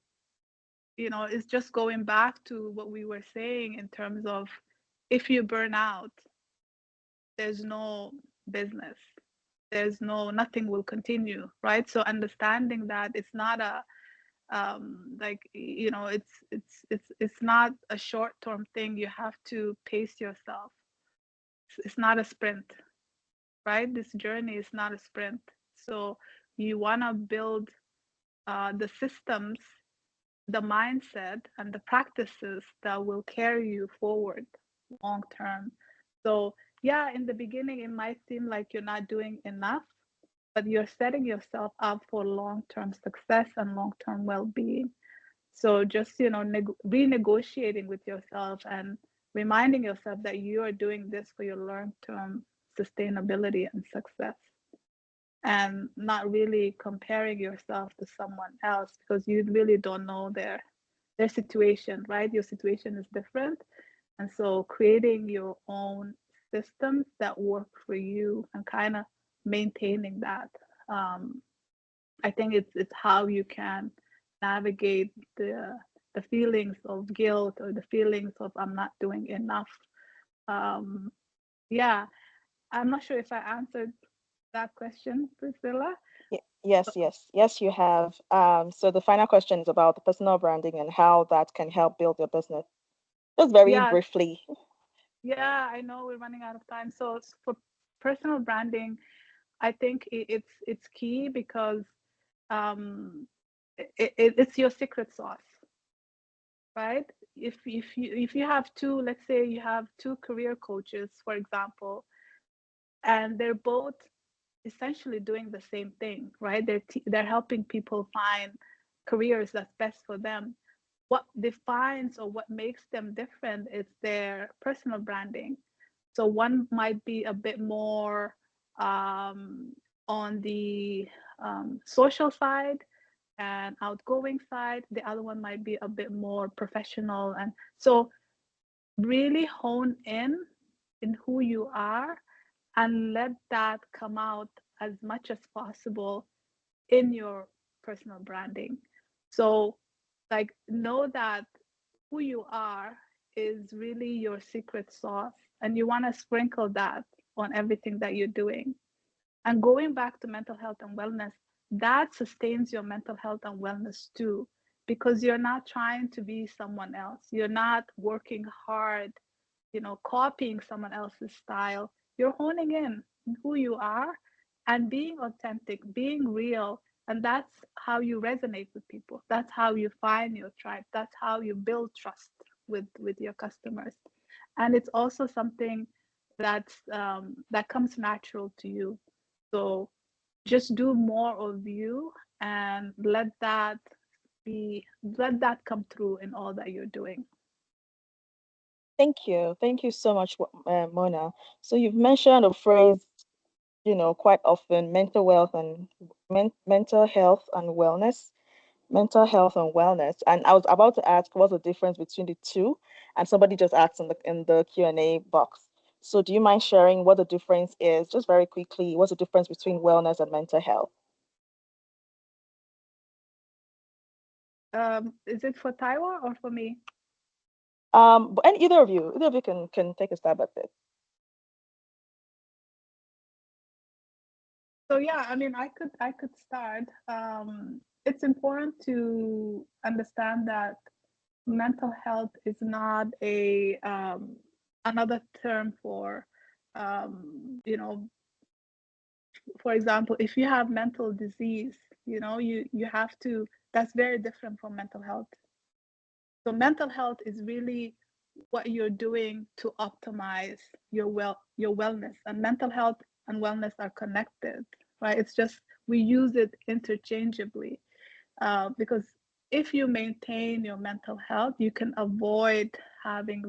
it's just going back to what we were saying in terms of, if you burn out, there's no business. There's nothing will continue, right? So understanding that it's not a like it's not a short-term thing. You have to pace yourself. It's not a sprint, right? This journey is not a sprint. So you want to build the systems, the mindset, and the practices that will carry you forward long term. So yeah, in the beginning it might seem like you're not doing enough, but you're setting yourself up for long-term success and long-term well-being. So just renegotiating with yourself and reminding yourself that you are doing this for your long-term sustainability and success, and not really comparing yourself to someone else, because you really don't know their situation, right? Your situation is different. And so creating your own systems that work for you and kind of maintaining that, I think it's how you can navigate the feelings of guilt or the feelings of I'm not doing enough. Um, yeah, I'm not sure if I answered that question, Priscilla. Yes, yes, yes, you have. So the final question is about the personal branding and how that can help build your business. Just very Yeah, briefly. yeah, I know we're running out of time. So for personal branding, I think it's key because um, it's your secret sauce, right? If you have two, let's say you have two career coaches, for example, and they're both essentially doing the same thing, right? They're helping people find careers that's best for them. What defines or what makes them different is their personal branding. So one might be a bit more um, on the social side and outgoing side. The other one might be a bit more professional. And so really hone in who you are and let that come out as much as possible in your personal branding. So, like, know that who you are is really your secret sauce, and you want to sprinkle that on everything that you're doing. And going back to mental health and wellness, that sustains your mental health and wellness too, because you're not trying to be someone else. You're not working hard, copying someone else's style. You're honing in who you are and being authentic, being real. And that's how you resonate with people. That's how you find your tribe. That's how you build trust with your customers. And it's also something that comes natural to you. So just do more of you and let that come through in all that you're doing. Thank you. Thank you so much, Mona. So you've mentioned a phrase, quite often, mental wealth and mental health and wellness. Mental health and wellness. And I was about to ask what's the difference between the two, and somebody just asked in the Q&A box. So do you mind sharing what the difference is, just very quickly, what's the difference between wellness and mental health? Is it for Taiwo or for me? But and either of you can take a stab at it. So yeah, I mean, I could start. It's important to understand that mental health is not a another term for, for example, if you have mental disease, you have to. That's very different from mental health. So mental health is really what you're doing to optimize your wellness. And mental health and wellness are connected, right? It's just we use it interchangeably, because if you maintain your mental health, you can avoid having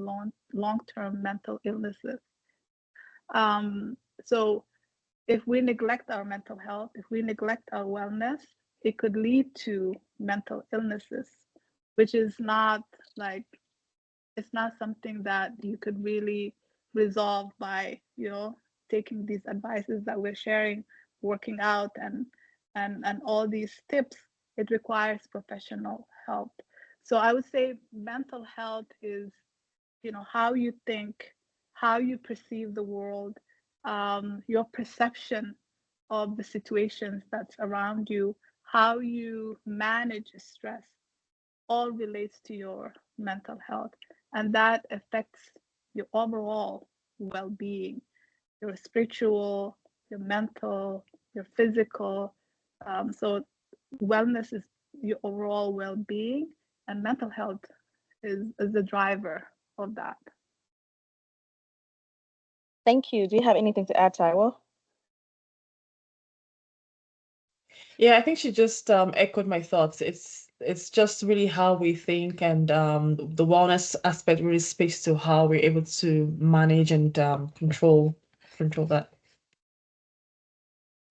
long-term mental illnesses. So if we neglect our mental health, if we neglect our wellness, it could lead to mental illnesses, which is not like, it's not something that you could really resolve by, taking these advices that we're sharing, working out and all these tips. It requires professional help. So I would say mental health is, how you think, how you perceive the world, your perception of the situations that's around you, how you manage stress, all relates to your mental health. And that affects your overall well being, your spiritual, your mental, your physical. So, wellness is your overall well being, and mental health is the driver of that. Thank you. Do you have anything to add, Taiwo? Yeah, I think she just echoed my thoughts. It's just really how we think, and the wellness aspect really speaks to how we're able to manage and control that.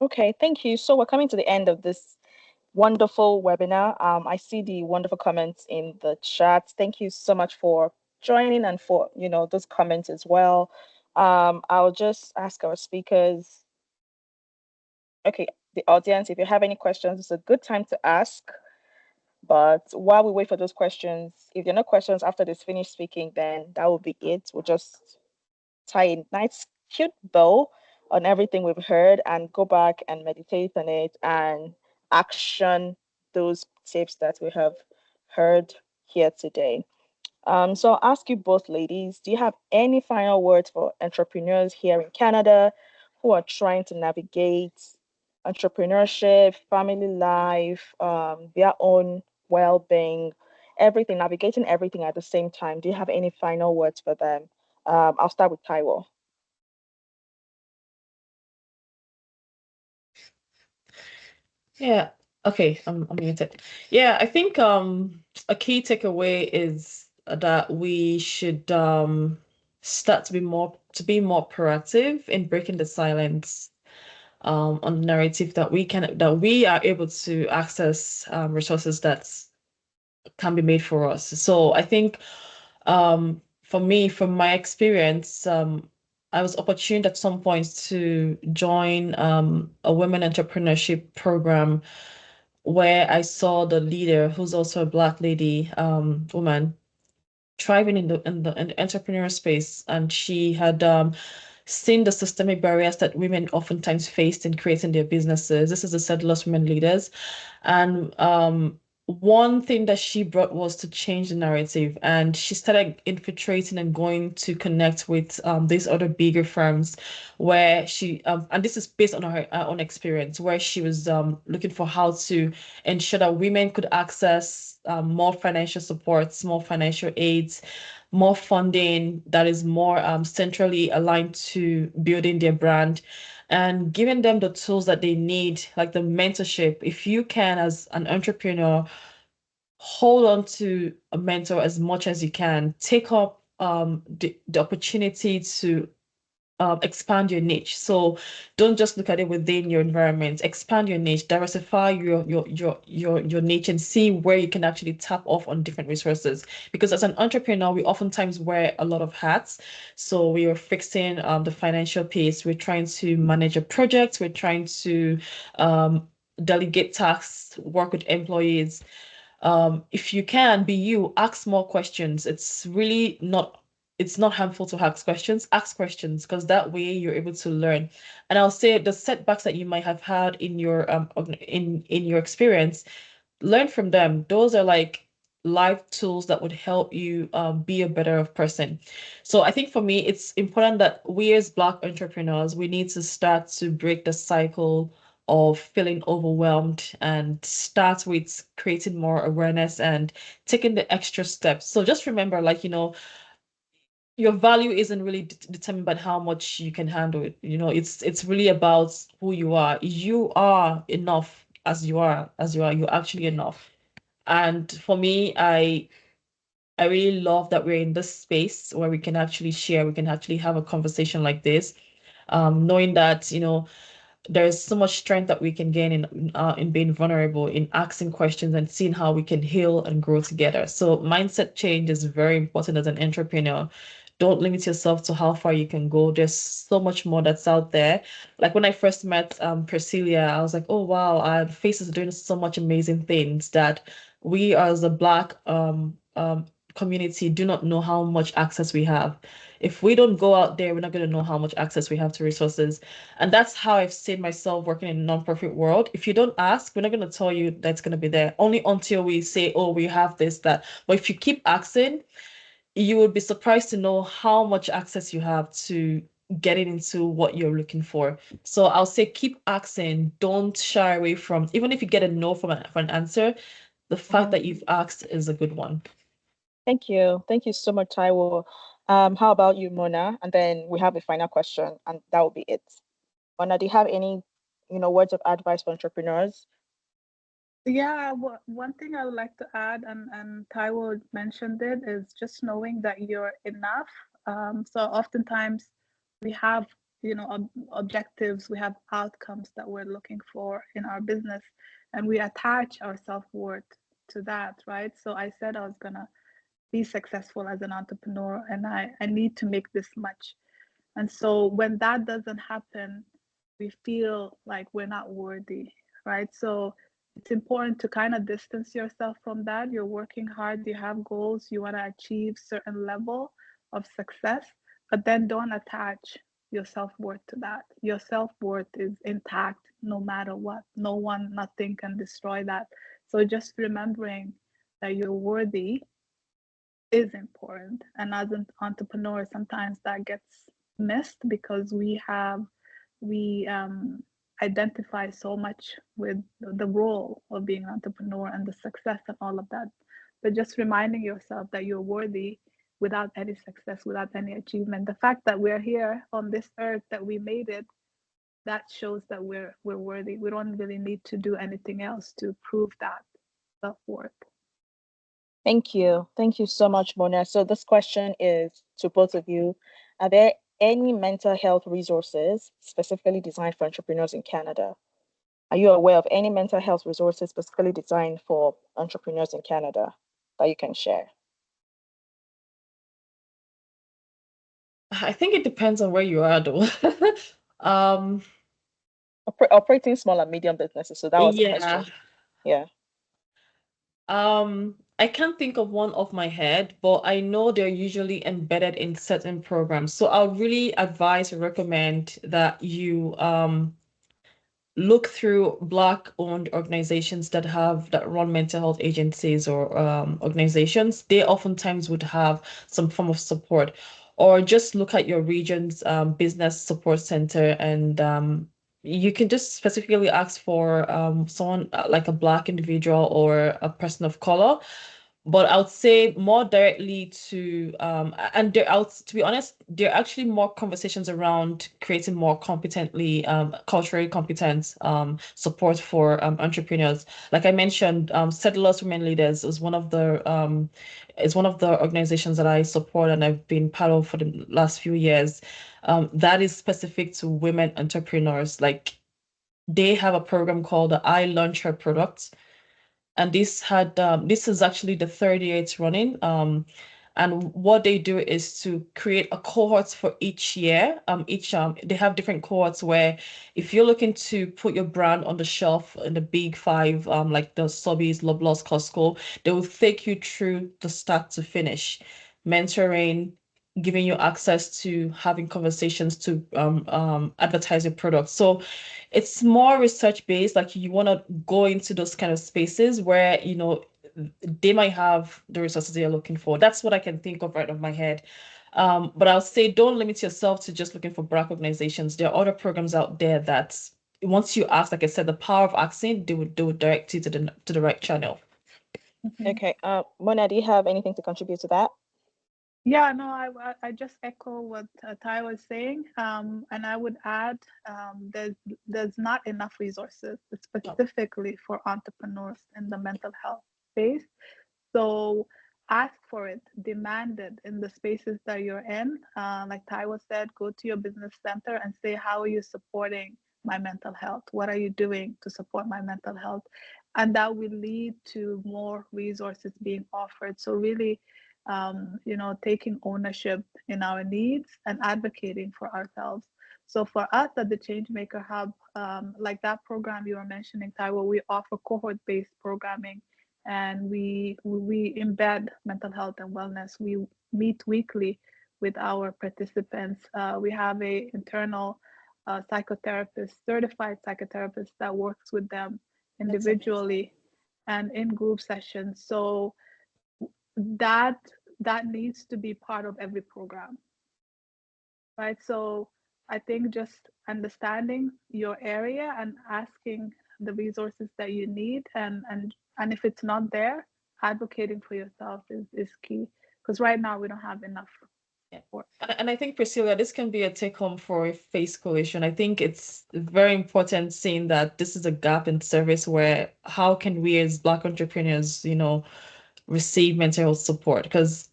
Okay, thank you. So we're coming to the end of this wonderful webinar. I see the wonderful comments in the chat. Thank you so much for joining and for those comments as well. I'll just ask our speakers. Okay, the audience, if you have any questions, it's a good time to ask. But while we wait for those questions, if there are no questions after this finished speaking, then that will be it. We'll just tie a nice, cute bow on everything we've heard and go back and meditate on it and action those tips that we have heard here today. So I'll ask you both, ladies, do you have any final words for entrepreneurs here in Canada who are trying to navigate entrepreneurship, family life, their own well-being, everything, navigating everything at the same time? Do you have any final words for them? I'll start with Taiwo. Yeah. Okay. I'm muted. Yeah, I think a key takeaway is that we should start to be more proactive in breaking the silence on the narrative that we are able to access resources that can be made for us. So I think for me, from my experience, I was opportune at some point to join a women entrepreneurship program where I saw the leader, who's also a Black lady, woman, thriving in the entrepreneurial space, and she had seen the systemic barriers that women oftentimes faced in creating their businesses. This is the Settlers Women Leaders, and one thing that she brought was to change the narrative, and she started infiltrating and going to connect with these other bigger firms where she and this is based on her own experience, where she was looking for how to ensure that women could access more financial supports, more financial aids, more funding that is more centrally aligned to building their brand and giving them the tools that they need, like the mentorship. If you can, as an entrepreneur, hold on to a mentor as much as you can, take up the opportunity to expand your niche. So don't just look at it within your environment. Expand your niche, diversify your niche, and see where you can actually tap off on different resources. Because as an entrepreneur, we oftentimes wear a lot of hats. So we are fixing the financial piece. We're trying to manage a project. We're trying to delegate tasks, work with employees. If you can be you, ask more questions. It's not harmful to ask questions, because that way you're able to learn. And I'll say the setbacks that you might have had in your in your experience, learn from them. Those are like life tools that would help you be a better person. So I think for me, it's important that we as Black entrepreneurs, we need to start to break the cycle of feeling overwhelmed, and start with creating more awareness and taking the extra steps. So just remember, like, your value isn't really determined by how much you can handle it. It's really about who you are. You are enough as you are, You're actually enough. And for me, I really love that we're in this space where we can actually share, we can actually have a conversation like this, knowing that, there's so much strength that we can gain in being vulnerable, in asking questions and seeing how we can heal and grow together. So mindset change is very important as an entrepreneur. Don't limit yourself to how far you can go. There's so much more that's out there. Like when I first met Priscilla, I was like, oh wow, Faces are doing so much amazing things that we as a Black community do not know how much access we have. If we don't go out there, we're not going to know how much access we have to resources. And that's how I've seen myself working in the nonprofit world. If you don't ask, we're not going to tell you that's going to be there, only until we say, oh, we have this, that. But if you keep asking, you would be surprised to know how much access you have to getting into what you're looking for. So I'll say keep asking, don't shy away from, even if you get a no for an answer, the fact that you've asked is a good one. Thank you. Thank you so much, Taiwo. How about you, Mona? And then we have a final question, and that will be it. Mona, do you have any, words of advice for entrepreneurs? Yeah, one thing I would like to add, and Taiwo mentioned it, is just knowing that you're enough. So oftentimes we have, objectives, we have outcomes that we're looking for in our business, and we attach our self-worth to that, right? So I said I was gonna be successful as an entrepreneur, and I need to make this much. And so when that doesn't happen, we feel like we're not worthy, right? So it's important to kind of distance yourself from that. You're working hard, you have goals, you want to achieve certain level of success, but then don't attach your self-worth to that. Your self-worth is intact no matter what. No one, nothing can destroy that. So just remembering that you're worthy is important. And as an entrepreneur, sometimes that gets missed because we identify so much with the role of being an entrepreneur and the success and all of that. But just reminding yourself that you're worthy without any success, without any achievement. The fact that we're here on this earth, that we made it, that shows that we're worthy. We don't really need to do anything else to prove that self-worth. Thank you. Thank you so much, Mona. So this question is to both of you. Are there any mental health resources specifically designed for entrepreneurs in Canada? Are you aware of any mental health resources specifically designed for entrepreneurs in Canada that you can share? I think it depends on where you are, though. um, Operating small and medium businesses. So that was the yeah. question. Yeah. I can't think of one off my head, but I know they're usually embedded in certain programs. So I'll really advise or recommend that you look through Black-owned organizations that run mental health agencies or organizations. They oftentimes would have some form of support, or just look at your region's business support center, and you can just specifically ask for someone like a Black individual or a person of color. But I would say more directly to and there out to be honest, there are actually more conversations around creating more competently culturally competent support for entrepreneurs. Like I mentioned, Settlers Women Leaders is one of the organizations that I support and I've been part of for the last few years. That is specific to women entrepreneurs. Like they have a program called the I Launch Her Product, and this is actually the third year it's running. And what they do is to create a cohort for each year. Each They have different cohorts where if you're looking to put your brand on the shelf in the big five, like the Sobeys, Loblaws, Costco, they will take you through the start to finish, mentoring, giving you access to having conversations to advertise your product. So it's more research based. Like you want to go into those kind of spaces where they might have the resources they're looking for. That's what I can think of right off my head. But I'll say don't limit yourself to just looking for Black organizations. There are other programs out there that once you ask, like I said, the power of asking, they would direct you to the right channel. Okay. Mona, do you have anything to contribute to that? Yeah, no, I just echo what Ty was saying, and I would add there's not enough resources specifically for entrepreneurs in the mental health space. So ask for it, demand it in the spaces that you're in. Like Taiwo said, go to your business center and say, how are you supporting my mental health? What are you doing to support my mental health? And that will lead to more resources being offered. So really, taking ownership in our needs and advocating for ourselves. So for us at the Changemaker Hub, like that program you were mentioning, Taiwo, we offer cohort-based programming, and we embed mental health and wellness. We meet weekly with our participants. We have a internal psychotherapist, certified psychotherapist that works with them individually and in group sessions. So that needs to be part of every program, right? So I think just understanding your area and asking the resources that you need, and if it's not there, advocating for yourself is key, because right now we don't have enough. Yeah. And I think, Priscilla, this can be a take home for Face Coalition. I think it's very important seeing that this is a gap in service where how can we as Black entrepreneurs, receive mental health support? Because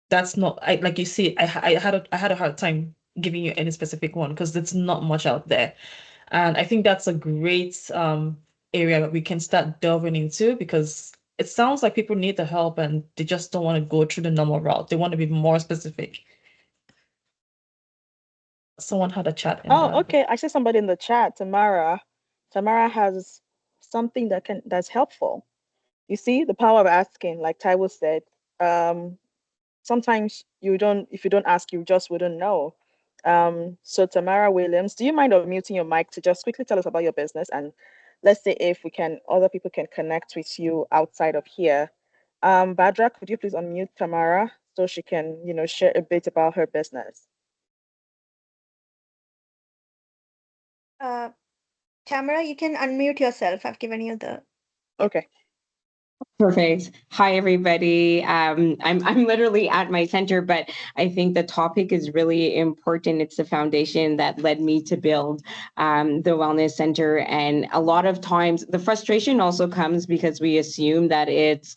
that's not, like you see, I had a hard time giving you any specific one because there's not much out there. And I think that's a great area that we can start delving into, because it sounds like people need the help and they just don't want to go through the normal route. They want to be more specific. Someone had a chat in Oh, okay. I see somebody in the chat, Tamara. Tamara has something that's helpful. You see, the power of asking, like Taiwo said. Sometimes if you don't ask, you just wouldn't know. So Tamara Williams, do you mind unmuting your mic to just quickly tell us about your business, and let's say if other people can connect with you outside of here. Badra, could you please unmute Tamara so she can, share a bit about her business? Tamara, you can unmute yourself. I've given you the. Okay. Perfect. Hi, everybody. I'm literally at my center, but I think the topic is really important. It's the foundation that led me to build the Wellness Center. And a lot of times the frustration also comes because we assume that it's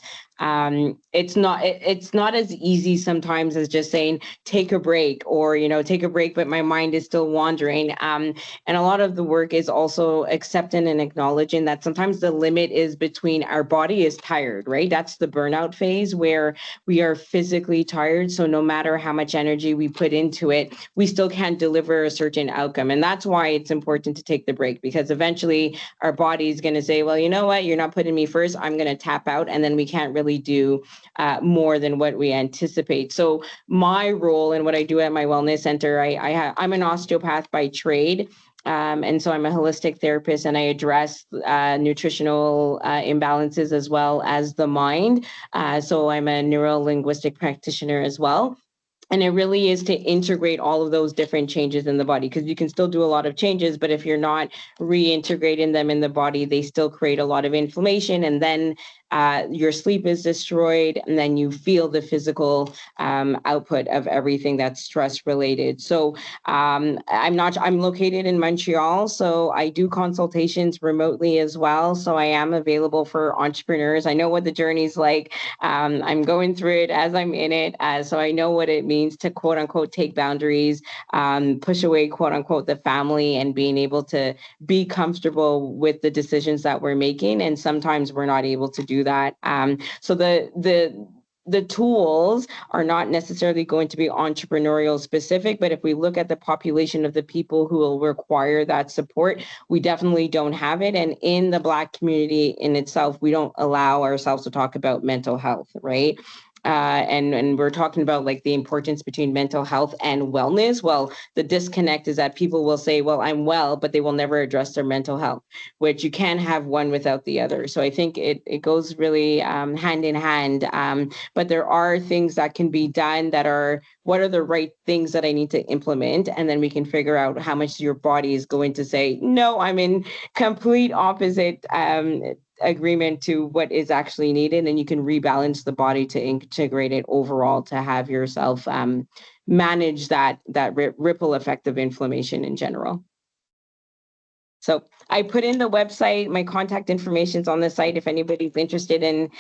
not as easy sometimes as just saying take a break, or take a break but my mind is still wandering, and a lot of the work is also accepting and acknowledging that sometimes the limit is between our body is tired, right? That's the burnout phase where we are physically tired, so no matter how much energy we put into it, we still can't deliver a certain outcome. And that's why it's important to take the break, because eventually our body is going to say, well, you know what, you're not putting me first, I'm going to tap out, and then we can't really do more than what we anticipate. So my role and what I do at my wellness center, I'm an osteopath by trade. And so I'm a holistic therapist, and I address nutritional imbalances as well as the mind. So I'm a neuro-linguistic practitioner as well. And it really is to integrate all of those different changes in the body, because you can still do a lot of changes, but if you're not reintegrating them in the body, they still create a lot of inflammation, and then your sleep is destroyed, and then you feel the physical output of everything that's stress related. So I'm located in Montreal, so I do consultations remotely as well. So I am available for entrepreneurs. I know what the journey's like. I'm going through it as I'm in it. So I know what it means to quote unquote take boundaries, push away quote unquote the family, and being able to be comfortable with the decisions that we're making. And sometimes we're not able to do that. So the tools are not necessarily going to be entrepreneurial specific, but if we look at the population of the people who will require that support, we definitely don't have it. And in the Black community in itself, we don't allow ourselves to talk about mental health, right? And we're talking about like the importance between mental health and wellness. Well, the disconnect is that people will say, well, I'm well, but they will never address their mental health, which you can't have one without the other. So I think it goes really hand in hand. But there are things that can be done that are what are the right things that I need to implement? And then we can figure out how much your body is going to say, no, I'm in complete opposite agreement to what is actually needed. And you can rebalance the body to integrate it overall to have yourself manage that ripple effect of inflammation in general. So I put in the website, my contact information's on the site if anybody's interested in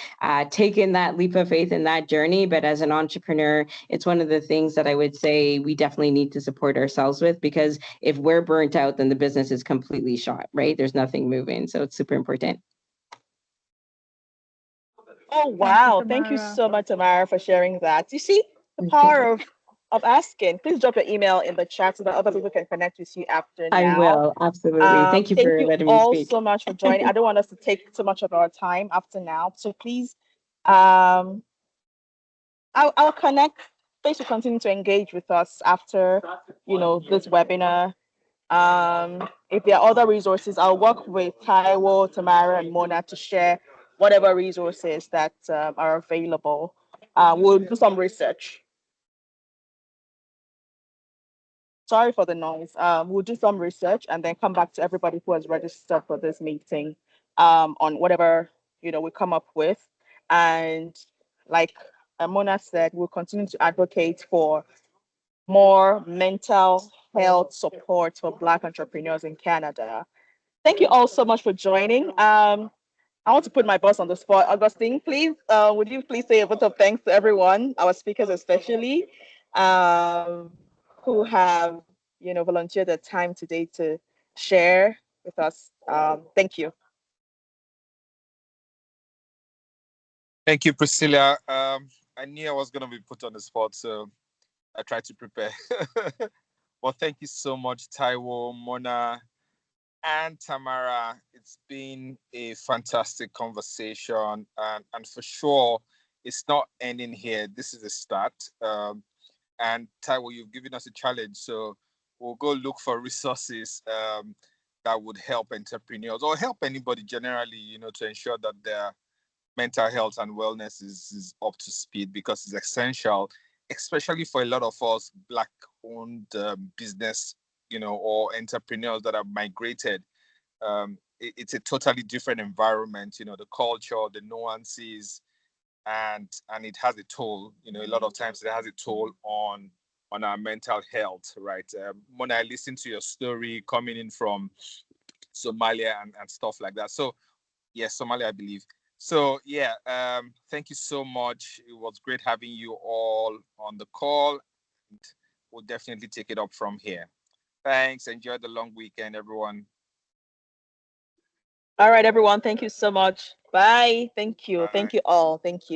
taking that leap of faith in that journey. But as an entrepreneur, it's one of the things that I would say we definitely need to support ourselves with, because if we're burnt out, then the business is completely shot, right? There's nothing moving. So it's super important. Oh, wow. Thank you so much, Tamara, for sharing that. You see the power of asking. Please drop your email in the chat so that other people can connect with you after now. I will, absolutely. Thank you for letting me speak. So much for joining. I don't want us to take too much of our time after now. So please, I'll connect. Please will continue to engage with us after, this webinar. If there are other resources, I'll work with Taiwo, Tamara, and Mona to share whatever resources that are available. We'll do some research. Sorry for the noise. We'll do some research and then come back to everybody who has registered for this meeting on whatever we come up with. And like Mona said, we'll continue to advocate for more mental health support for Black entrepreneurs in Canada. Thank you all so much for joining. I want to put my boss on the spot. Augustine, please, would you please say a vote of thanks to everyone, our speakers especially, who have, volunteered their time today to share with us. Thank you. Thank you, Priscilla. I knew I was going to be put on the spot, so I tried to prepare. Well, thank you so much, Taiwo, Mona, and Tamara. It's been a fantastic conversation, and for sure, it's not ending here. This is a start. And Taiwo, you've given us a challenge, so we'll go look for resources that would help entrepreneurs or help anybody generally, to ensure that their mental health and wellness is up to speed, because it's essential, especially for a lot of us Black-owned business, or entrepreneurs that have migrated. It's a totally different environment, the culture, the nuances, and it has a toll. A lot of times it has a toll on our mental health, right? When I listen to your story coming in from Somalia and stuff like that. So, yes, Somalia, I believe. So, yeah, thank you so much. It was great having you all on the call. And we'll definitely take it up from here. Thanks. Enjoy the long weekend, everyone. All right, everyone. Thank you so much. Bye. Thank you. Bye. Thank you all. Thank you.